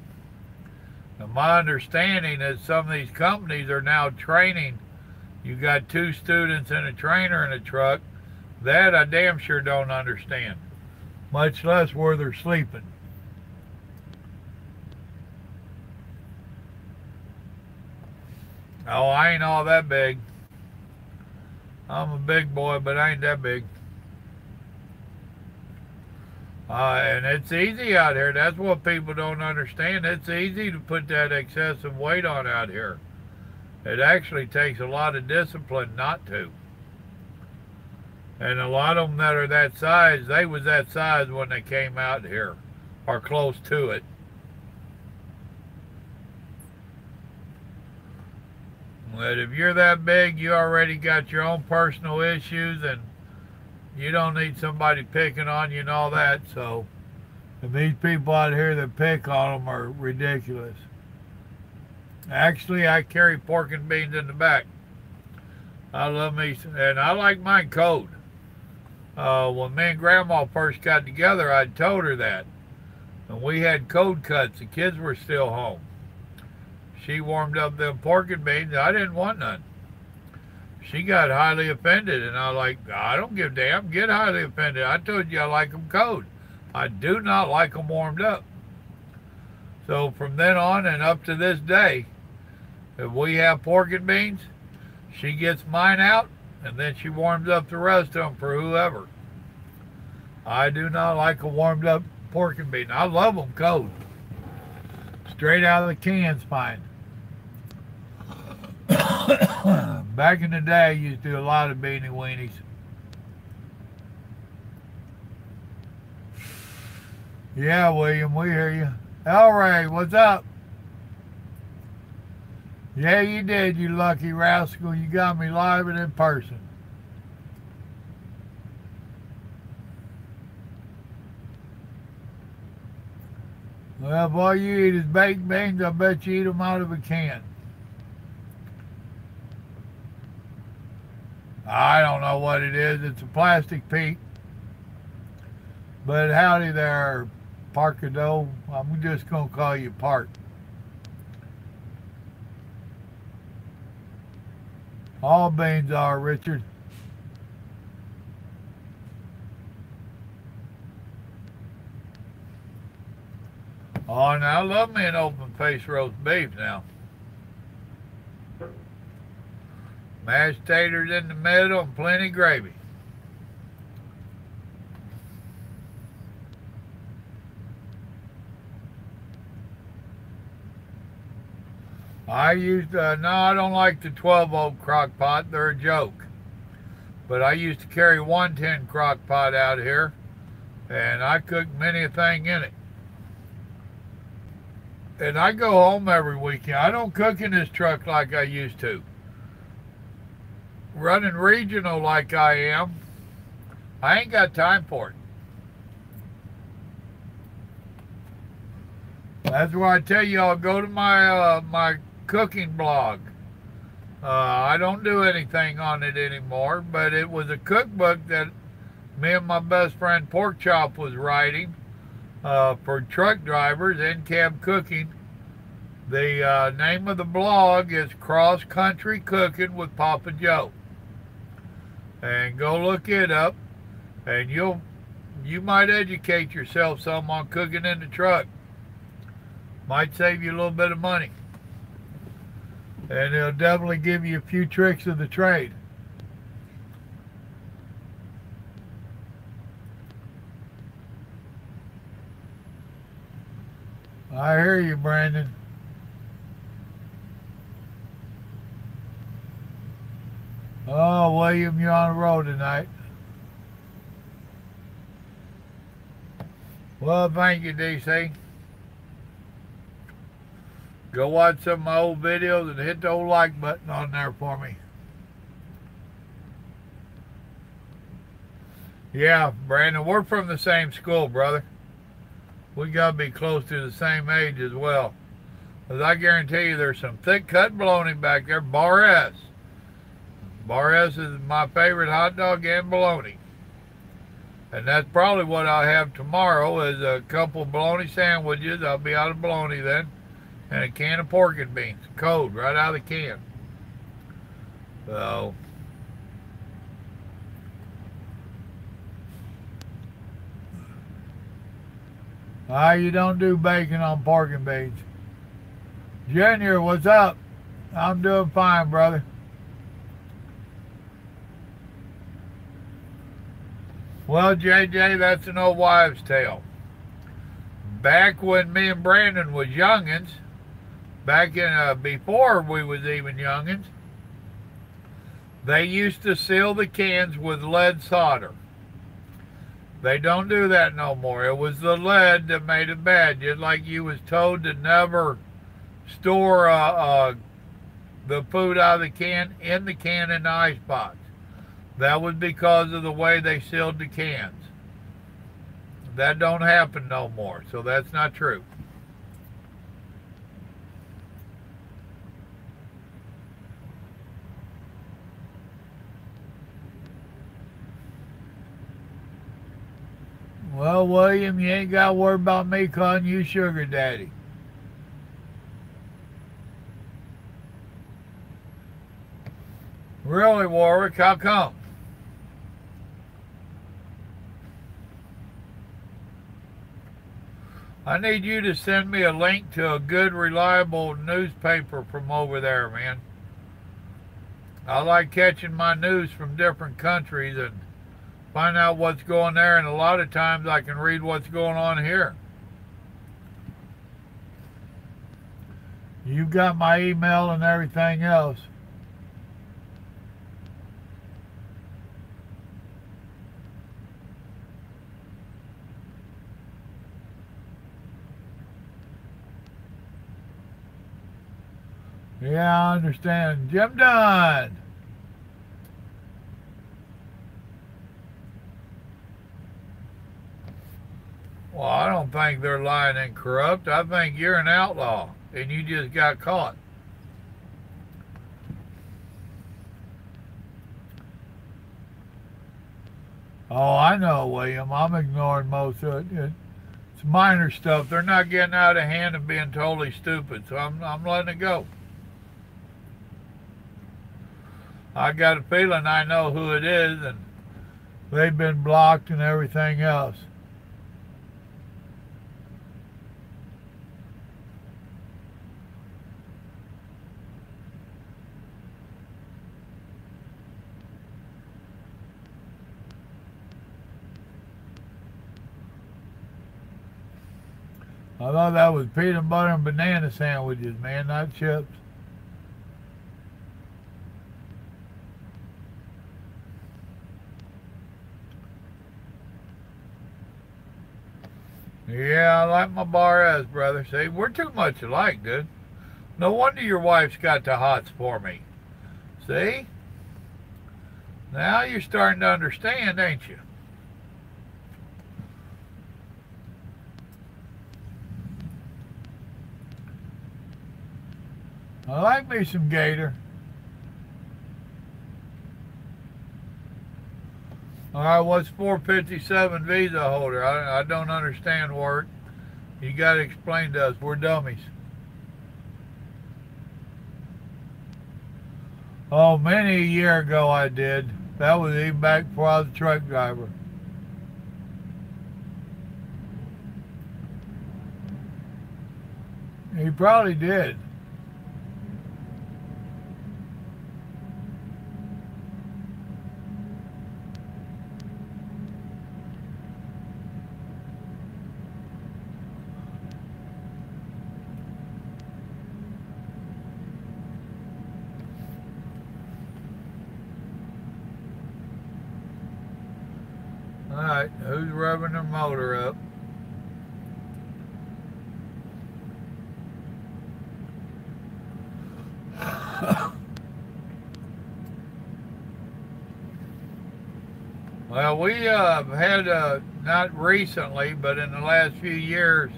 Now, my understanding is some of these companies are now training. You got two students and a trainer in a truck. That I damn sure don't understand, much less where they're sleeping. Oh, I ain't all that big. I'm a big boy, but I ain't that big. And it's easy out here. That's what people don't understand. It's easy to put that excessive weight on out here. It actually takes a lot of discipline not to. And a lot of them that are that size, they was that size when they came out here, or close to it. But if you're that big, you already got your own personal issues, and you don't need somebody picking on you and all that. So, and these people out here that pick on them are ridiculous. Actually, I carry pork and beans in the back. I love me, and I like mine cold. When me and Grandma first got together, I told her that. And we had cold cuts. The kids were still home. She warmed up them pork and beans. I didn't want none. She got highly offended, and I was like, I don't give a damn. Get highly offended. I told you I like them cold. I do not like them warmed up. So from then on and up to this day, if we have pork and beans, she gets mine out, and then she warms up the rest of them for whoever. I do not like a warmed up pork and beans. I love them cold. Straight out of the can's fine. Back in the day, I used to do a lot of beanie weenies. Yeah, William, we hear you. Elray, what's up? Yeah, you did, you lucky rascal. You got me live and in person. Well, if all you eat is baked beans, I bet you eat them out of a can. I don't know what it is. It's a plastic peak. But howdy there, Parkado. I'm just going to call you Park. All beans are, Richard. Oh, now I love me an open face roast beef now. Mashed taters in the middle and plenty gravy. I used to, no, I don't like the 12-volt crock pot. They're a joke. But I used to carry 110 crock pot out here, and I cooked many a thing in it. And I go home every weekend. I don't cook in this truck like I used to. Running regional like I am, I ain't got time for it. That's why I tell you, I'll go to my cooking blog. I don't do anything on it anymore, but it was a cookbook that me and my best friend Pork Chop was writing for truck drivers, in-cab cooking. The name of the blog is Cross Country Cooking with Papa Joe. And go look it up, and you might educate yourself some on cooking in the truck. Might save you a little bit of money. And it'll definitely give you a few tricks of the trade. I hear you, Brandon. Oh, William, you're on the road tonight. Well, thank you, DC. Go watch some of my old videos and hit the old like button on there for me. Yeah, Brandon, we're from the same school, brother. We got to be close to the same age as well. Because I guarantee you there's some thick-cut bologna back there. Bar S. Bar S is my favorite hot dog and bologna. And that's probably what I'll have tomorrow is a couple of bologna sandwiches. I'll be out of bologna then. And a can of pork and beans. Cold, right out of the can. So... you don't do bacon on pork and beans. Junior, what's up? I'm doing fine, brother. Well, JJ, that's an old wives' tale. Back when me and Brandon was youngins, back in before we was even youngins, they used to seal the cans with lead solder. They don't do that no more. It was the lead that made it bad. Just like you was told to never store the food out of the can in the icebox. That was because of the way they sealed the cans. That don't happen no more, so that's not true. Well, William, you ain't got to worry about me calling you sugar daddy. Really, Warwick? How come? I need you to send me a link to a good, reliable newspaper from over there, man. I like catching my news from different countries and find out what's going there, and a lot of times I can read what's going on here. You've got my email and everything else. Yeah, I understand. Jim Dunn. Well, I don't think they're lying and corrupt. I think you're an outlaw, and you just got caught. Oh, I know, William. I'm ignoring most of it. It's minor stuff. They're not getting out of hand and being totally stupid, so I'm letting it go. I got a feeling I know who it is, and they've been blocked and everything else. I thought that was peanut butter and banana sandwiches, man, not chips. Yeah, I like my Bar S, brother. See, we're too much alike, dude. No wonder your wife's got the hots for me. See? Now you're starting to understand, ain't you? I like me some gator. All right, what's 457 visa holder? I don't understand word. You got to explain to us. We're dummies. Oh, many a year ago I did. That was even back before I was a truck driver. He probably did. All right, who's revving their motor up? Well, we had, not recently, but in the last few years,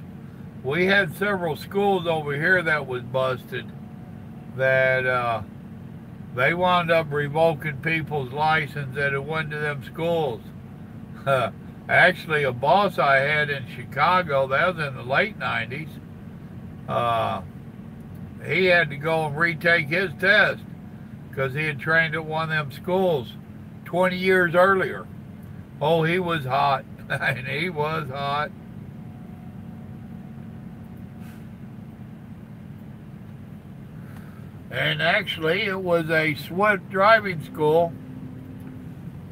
we had several schools over here that was busted that they wound up revoking people's license that had went to them schools. Actually, a boss I had in Chicago, that was in the late 90s, he had to go and retake his test because he had trained at one of them schools 20 years earlier. Oh, he was hot. And he was hot. And actually, it was a Swift driving school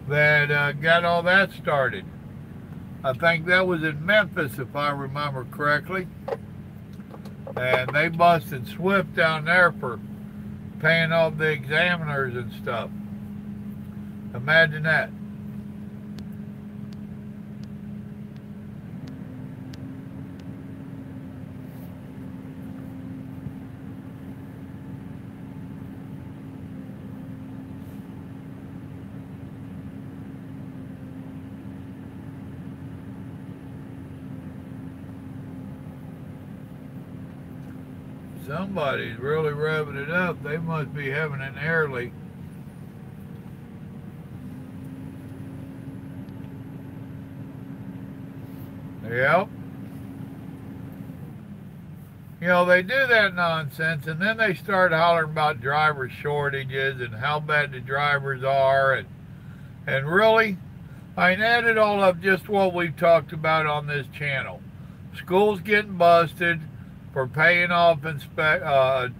that got all that started. I think that was in Memphis, if I remember correctly. And they busted Swift down there for paying off the examiners and stuff. Imagine that. Somebody's really revving it up. They must be having an air leak. Yep. You know, they do that nonsense, and then they start hollering about driver shortages and how bad the drivers are. And really, I mean, add it all up, just what we've talked about on this channel. Schools getting busted for paying off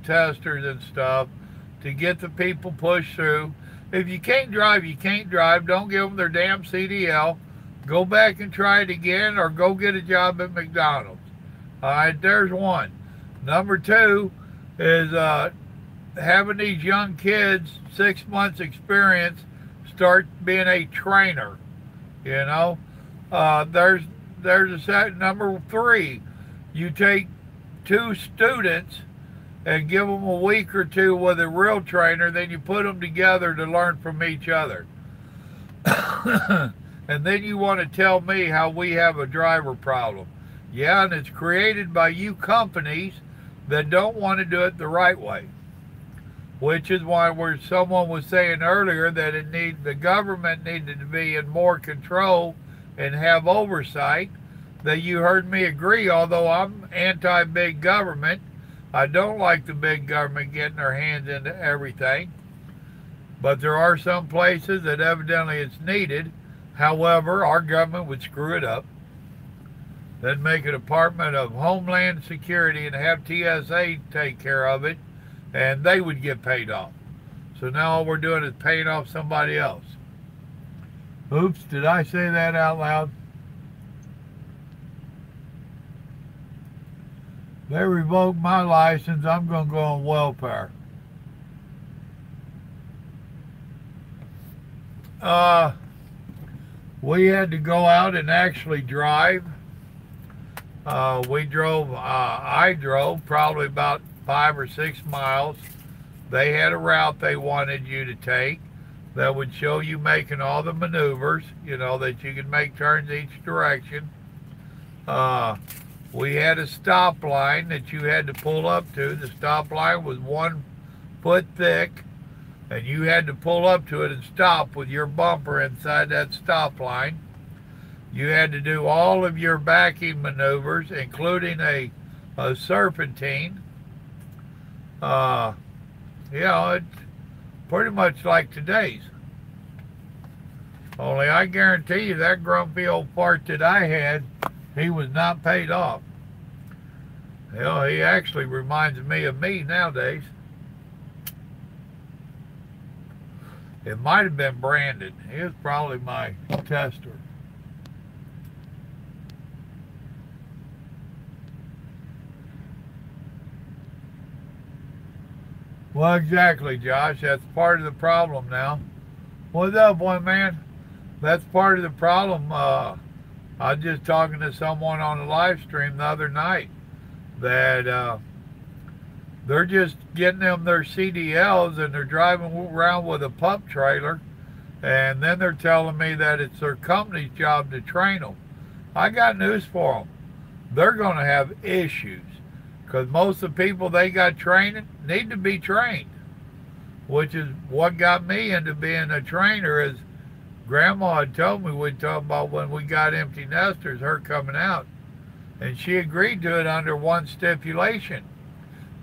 testers and stuff to get the people pushed through. If you can't drive, you can't drive. Don't give them their damn CDL. Go back and try it again, or go get a job at McDonald's. All right, there's one. Number two is having these young kids, 6 months experience, start being a trainer. You know, there's a set. Number three, you take 2 students and give them a week or two with a real trainer, then you put them together to learn from each other. And then you want to tell me how we have a driver problem. Yeah, and it's created by you companies that don't want to do it the right way. Which is why someone was saying earlier that the government needed to be in more control and have oversight. That you heard me agree, although I'm anti-big government. I don't like the big government getting their hands into everything. But there are some places that evidently it's needed. However, our government would screw it up. They'd make a Department of Homeland Security and have TSA take care of it, and they would get paid off. So now all we're doing is paying off somebody else. Oops, did I say that out loud? They revoked my license. I'm going to go on welfare. We had to go out and actually drive. I drove probably about 5 or 6 miles. They had a route they wanted you to take that would show you making all the maneuvers, you know, that you could make turns each direction. We had a stop line that you had to pull up to. The stop line was 1 foot thick, and you had to pull up to it and stop with your bumper inside that stop line. You had to do all of your backing maneuvers, including a serpentine. You know, it's pretty much like today's. Only I guarantee you that grumpy old fart that I had, he was not paid off. Hell, he actually reminds me of me nowadays. It might have been Brandon. He was probably my tester. Well, exactly, Josh. That's part of the problem now. What's up, one man? That's part of the problem. I was just talking to someone on a live stream the other night that they're just getting them their CDLs and they're driving around with a pup trailer, and then they're telling me that it's their company's job to train them. I got news for them. They're going to have issues because most of the people they got training need to be trained, which is what got me into being a trainer. Is Grandma had told me, we'd talk about when we got empty nesters, her coming out, and she agreed to it under one stipulation,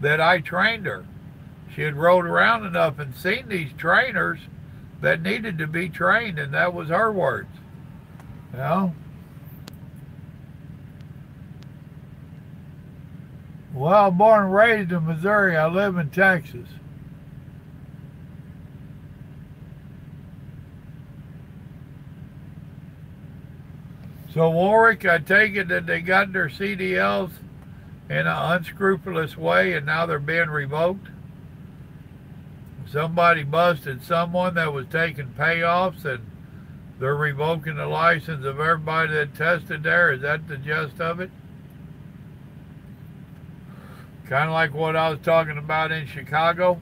that I trained her. She had rode around enough and seen these trainers that needed to be trained, and that was her words. You know? Well, born and raised in Missouri. I live in Texas. So, Warwick, I take it that they got their CDLs in an unscrupulous way and now they're being revoked? Somebody busted someone that was taking payoffs and they're revoking the license of everybody that tested there? Is that the gist of it? Kind of like what I was talking about in Chicago?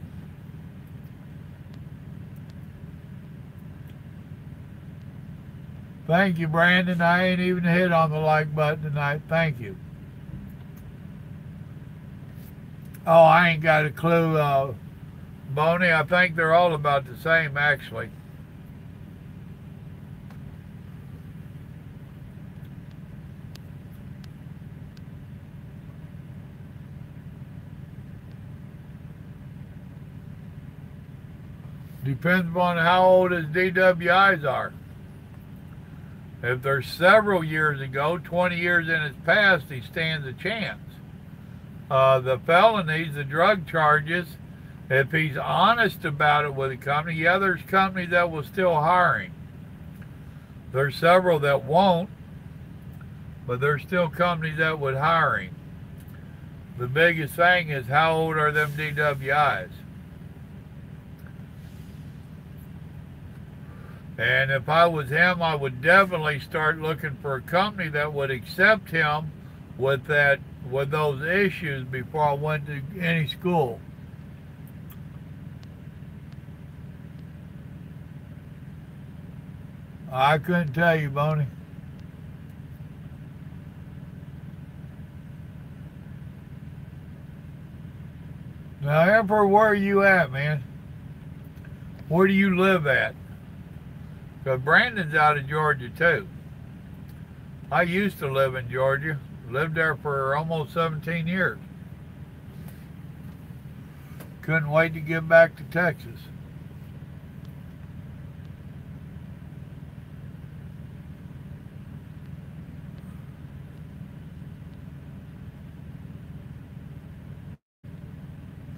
Thank you, Brandon. I ain't even hit on the like button tonight. Thank you. Oh, I ain't got a clue, Boney. I think they're all about the same, actually. Depends upon how old his DWIs are. If they're several years ago, 20 years in his past, he stands a chance. The felonies, the drug charges, if he's honest about it with a company, yeah, there's companies that will still hire him. There's several that won't, but there's still companies that would hire him. The biggest thing is, how old are them DWIs? And if I was him, I would definitely start looking for a company that would accept him with those issues before I went to any school. I couldn't tell you, Boney. Now, Emperor, where are you at, man? Where do you live at? Because Brandon's out of Georgia, too. I used to live in Georgia. Lived there for almost 17 years. Couldn't wait to get back to Texas.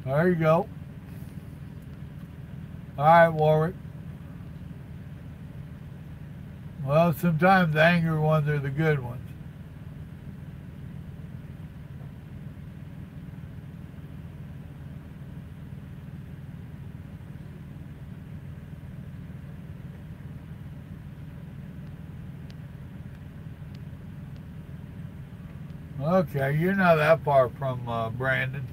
There you go. All right, Warwick. Well, sometimes the angry ones are the good ones. Okay, you're not that far from Brandon.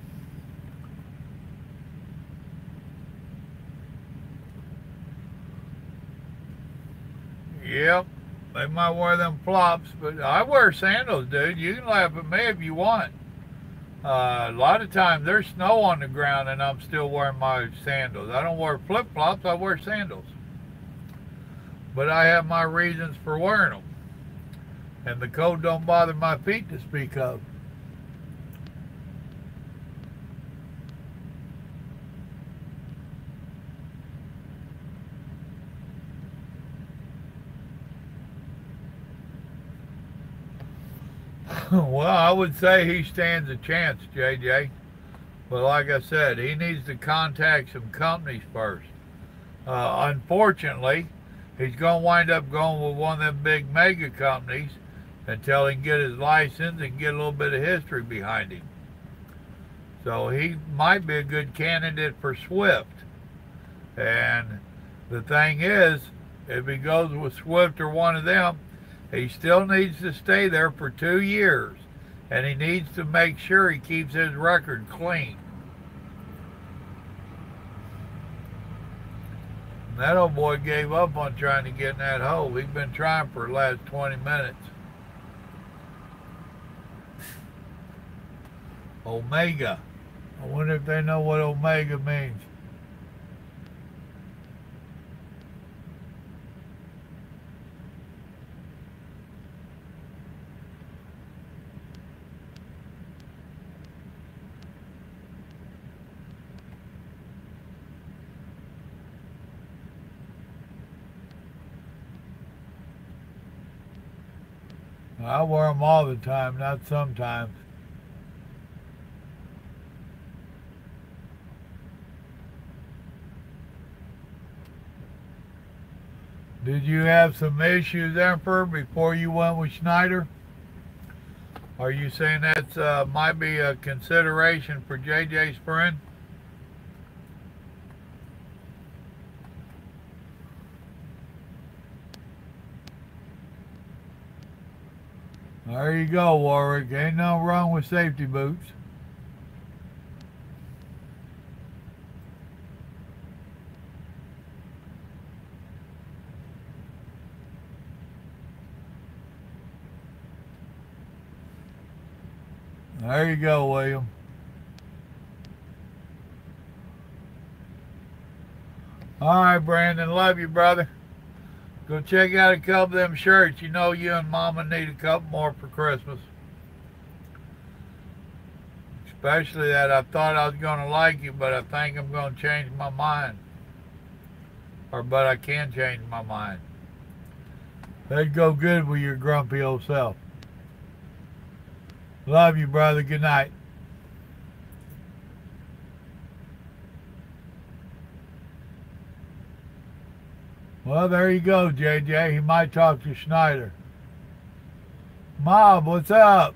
Yep, they might wear them flops, but I wear sandals, dude. You can laugh at me if you want. A lot of times there's snow on the ground and I'm still wearing my sandals. I don't wear flip-flops, I wear sandals. But I have my reasons for wearing them. And the cold don't bother my feet to speak of. Well, I would say he stands a chance, JJ. But like I said, he needs to contact some companies first. Unfortunately, he's going to wind up going with one of them big mega companies until he can get his license and get a little bit of history behind him. So he might be a good candidate for Swift. And the thing is, if he goes with Swift or one of them, he still needs to stay there for 2 years. And he needs to make sure he keeps his record clean. And that old boy gave up on trying to get in that hole. He's been trying for the last 20 minutes. Omega. I wonder if they know what Omega means. I wear them all the time, not sometimes. Did you have some issues, Emperor, before you went with Schneider? Are you saying that might be a consideration for JJ Spring? There you go, Warwick. Ain't no wrong with safety boots. There you go, William. All right, Brandon. Love you, brother. Go check out a couple of them shirts. You know you and Mama need a couple more for Christmas. Especially that I thought I was going to like you, but I think I'm going to change my mind. But I can change my mind. They'd go good with your grumpy old self. Love you, brother. Good night. Well, there you go, JJ. He might talk to Schneider. Mob, what's up?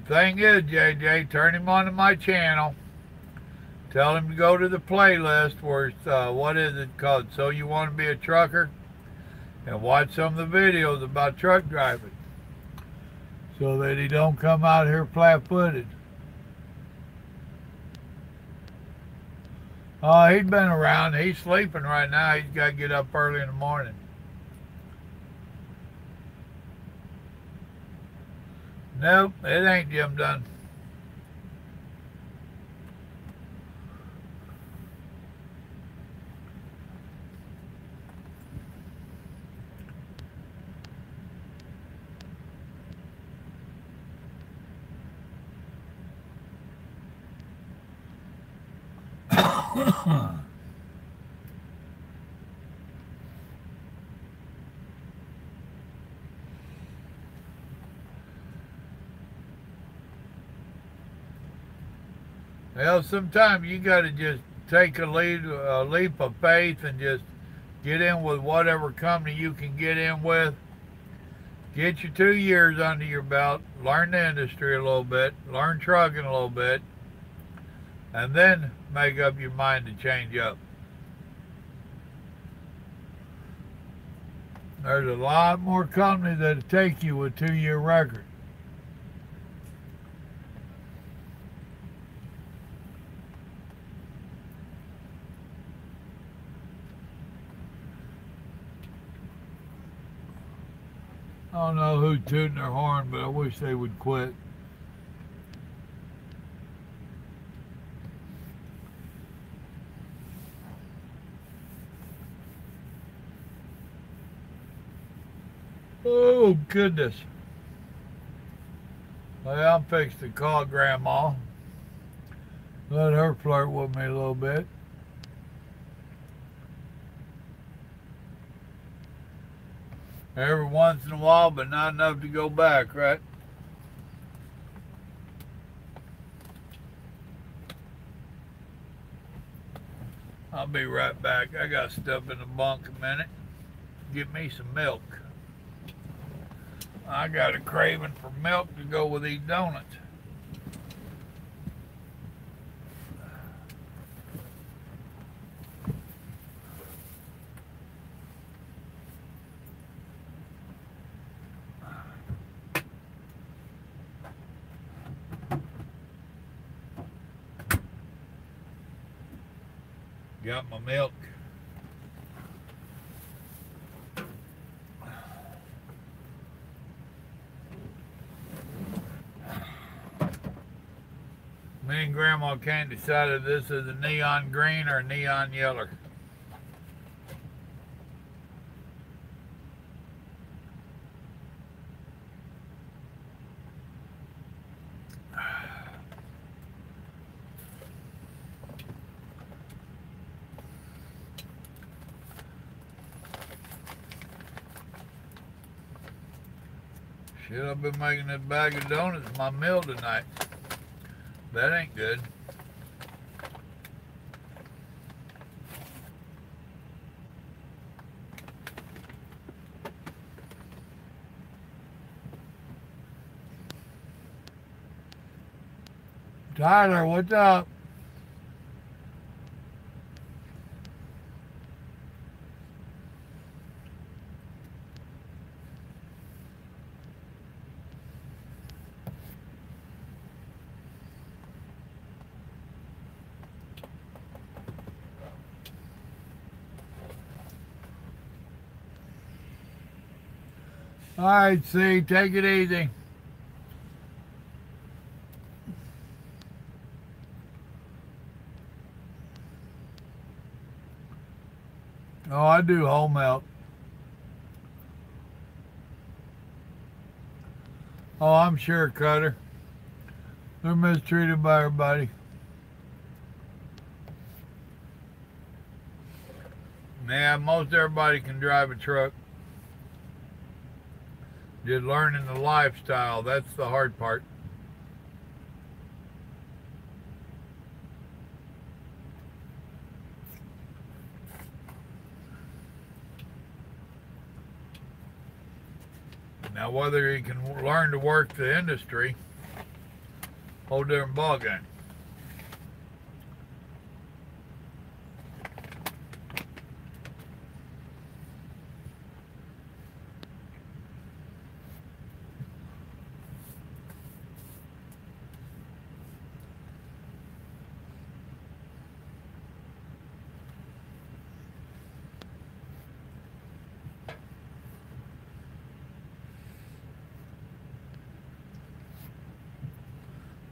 The thing is, JJ, turn him onto my channel. Tell him to go to the playlist where it's, what is it called? So You Want to Be a Trucker? And watch some of the videos about truck driving so that he don't come out here flat-footed. Oh, he's been around. He's sleeping right now. He's got to get up early in the morning. Nope, it ain't Jim Dunn. Well, sometimes you got to just take a leap of faith and just get in with whatever company you can get in with. Get your 2 years under your belt, learn the industry a little bit, learn trucking a little bit, and then make up your mind to change up. There's a lot more companies that'll take you with 2-year record. I don't know who's tooting their horn, but I wish they would quit. Oh, goodness. Well, I'm fixing to call Grandma. Let her flirt with me a little bit. Every once in a while, but not enough to go back, right? I'll be right back. I got to step in the bunk a minute. Get me some milk. I got a craving for milk to go with these donuts. Got my milk. Me and Grandma can't decide if this is a neon green or a neon yellow. Shit, I've been making this bag of donuts my meal tonight. That ain't good. Tyler, what's up? All right, see, take it easy. Oh, I do whole milk. Oh, I'm sure, Cutter. They're mistreated by everybody. Yeah, most everybody can drive a truck. Just learning the lifestyle, that's the hard part. Now, whether you can learn to work the industry, whole different ballgame.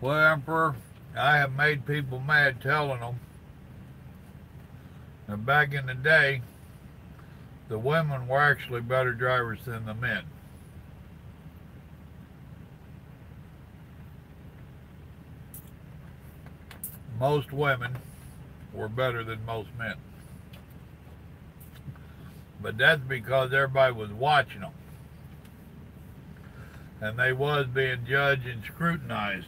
Well, Emperor, I have made people mad telling them that back in the day, the women were actually better drivers than the men. Most women were better than most men. But that's because everybody was watching them. And they was being judged and scrutinized.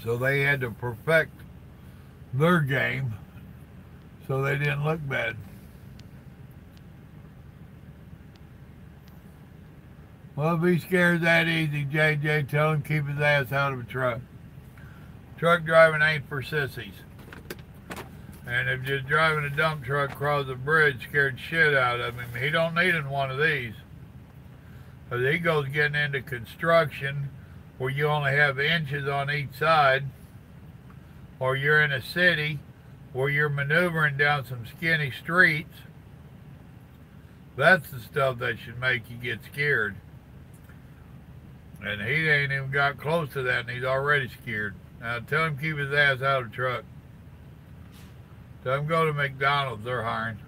So they had to perfect their game so they didn't look bad. Well, if he scares that easy, JJ, tell him keep his ass out of a truck. Truck driving ain't for sissies. And if just driving a dump truck across a bridge scared shit out of him, he don't need one of these. Because he goes getting into construction where you only have inches on each side, or you're in a city where you're maneuvering down some skinny streets. That's the stuff that should make you get scared. And he ain't even got close to that and he's already scared. Now tell him keep his ass out of the truck. Tell him go to McDonald's, they're hiring.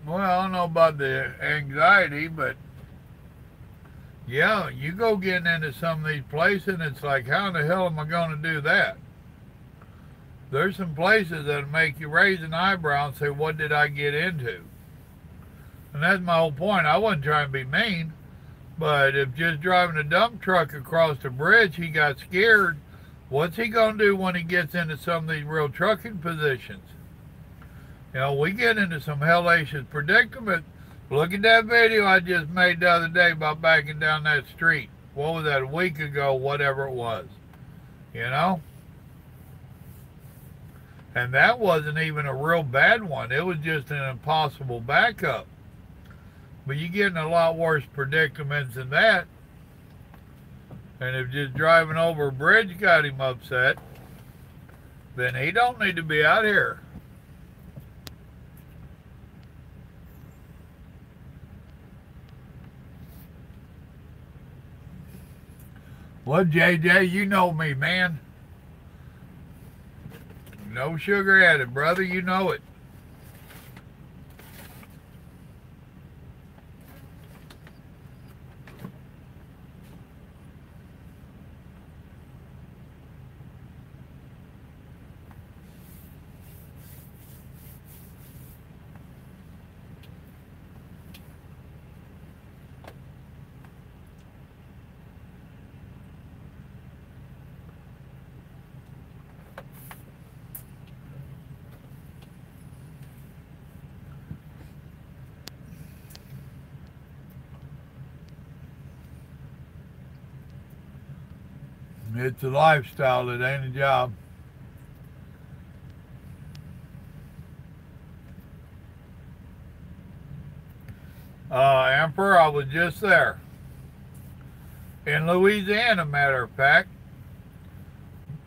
Well, I don't know about the anxiety, but yeah, you go getting into some of these places, and it's like, how in the hell am I going to do that? There's some places that make you raise an eyebrow and say, what did I get into? And that's my whole point. I wasn't trying to be mean, but if just driving a dump truck across the bridge, he got scared, what's he going to do when he gets into some of these real trucking positions? You know, we get into some hellacious predicament. Look at that video I just made the other day about backing down that street. What was that, a week ago, whatever it was. You know? And that wasn't even a real bad one. It was just an impossible backup. But you get in a lot worse predicaments than that. And if just driving over a bridge got him upset, then he don't need to be out here. Well, JJ, you know me, man. No sugar added, brother. You know it. It's a lifestyle. It ain't a job. Emperor, I was just there. In Louisiana, matter of fact.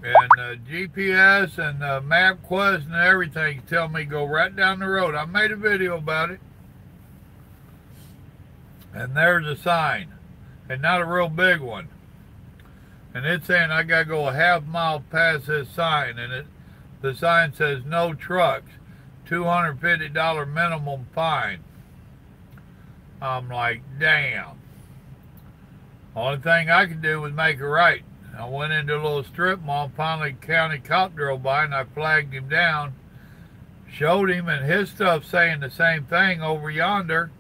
And GPS and MapQuest and everything tell me go right down the road. I made a video about it. And there's a sign. And not a real big one. And it's saying I got to go a half mile past this sign. And the sign says no trucks. $250 minimum fine. I'm like, damn. Only thing I could do was make a right. I went into a little strip mall. Finally, county cop drove by and I flagged him down. Showed him, and his stuff saying the same thing over yonder.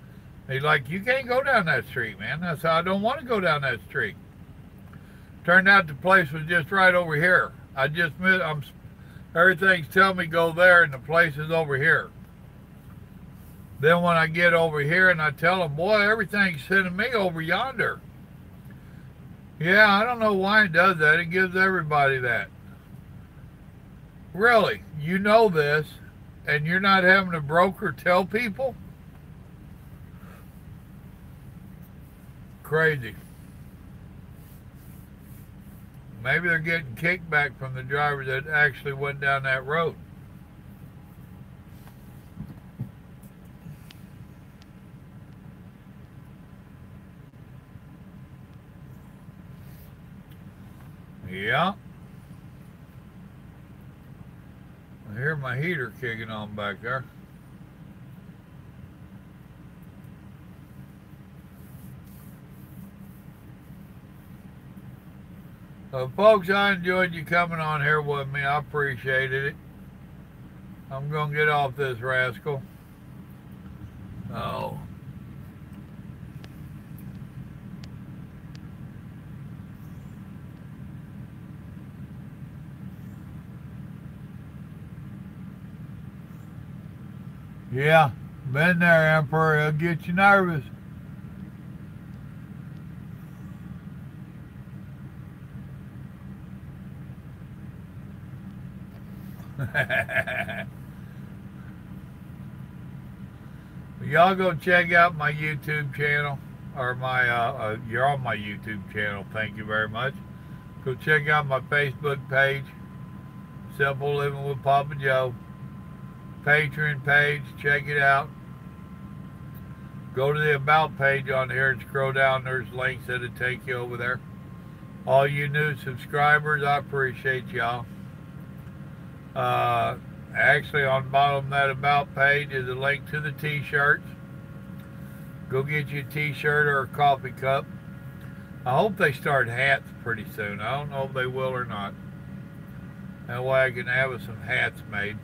He's like, you can't go down that street, man. I said, I don't want to go down that street. Turned out the place was just right over here. I just missed, everything's telling me go there, and the place is over here. Then when I get over here and I tell them, boy, everything's sending me over yonder. Yeah, I don't know why it does that. It gives everybody that. Really, you know this, and you're not having a broker tell people? Crazy. Maybe they're getting kickback from the driver that actually went down that road. Yeah. I hear my heater kicking on back there. Folks, I enjoyed you coming on here with me. I appreciated it. I'm going to get off this rascal. Oh. Yeah, been there, Emperor. It'll get you nervous. Y'all go check out my YouTube channel, or my you're on my YouTube channel. Thank you very much. Go check out my Facebook page, Simple Living with Papa Joe. Patreon page, check it out. Go to the About page on here and scroll down. There's links that'll take you over there. All you new subscribers, I appreciate y'all. Actually, on the bottom of that About page is a link to the t-shirts. Go get you a t-shirt or a coffee cup. I hope they start hats pretty soon. I don't know if they will or not. That way I can have us some hats made.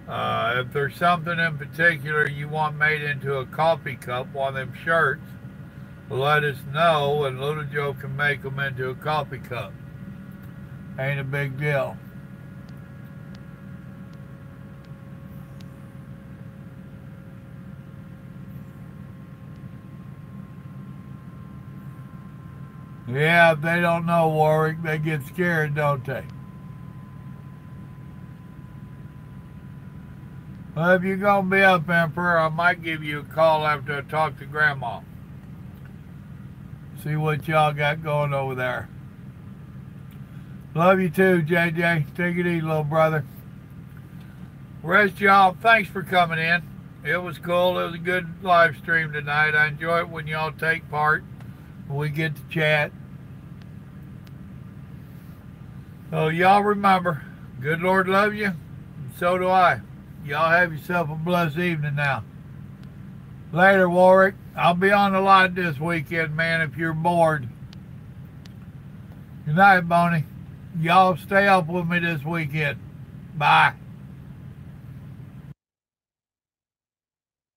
If there's something in particular you want made into a coffee cup, one of them shirts, let us know and Little Joe can make them into a coffee cup. Ain't a big deal. Yeah, if they don't know, Warwick, they get scared, don't they? Well, if you're going to be up, Emperor, I might give you a call after I talk to Grandma. See what y'all got going over there. Love you too, JJ. Take it easy, little brother. Rest y'all, thanks for coming in. It was cool. It was a good live stream tonight. I enjoy it when y'all take part. We get to chat. So y'all remember, good Lord love you, and so do I. Y'all have yourself a blessed evening now. Later, Warwick. I'll be on the lot this weekend, man, if you're bored. Good night, Bonnie. Y'all stay up with me this weekend. Bye.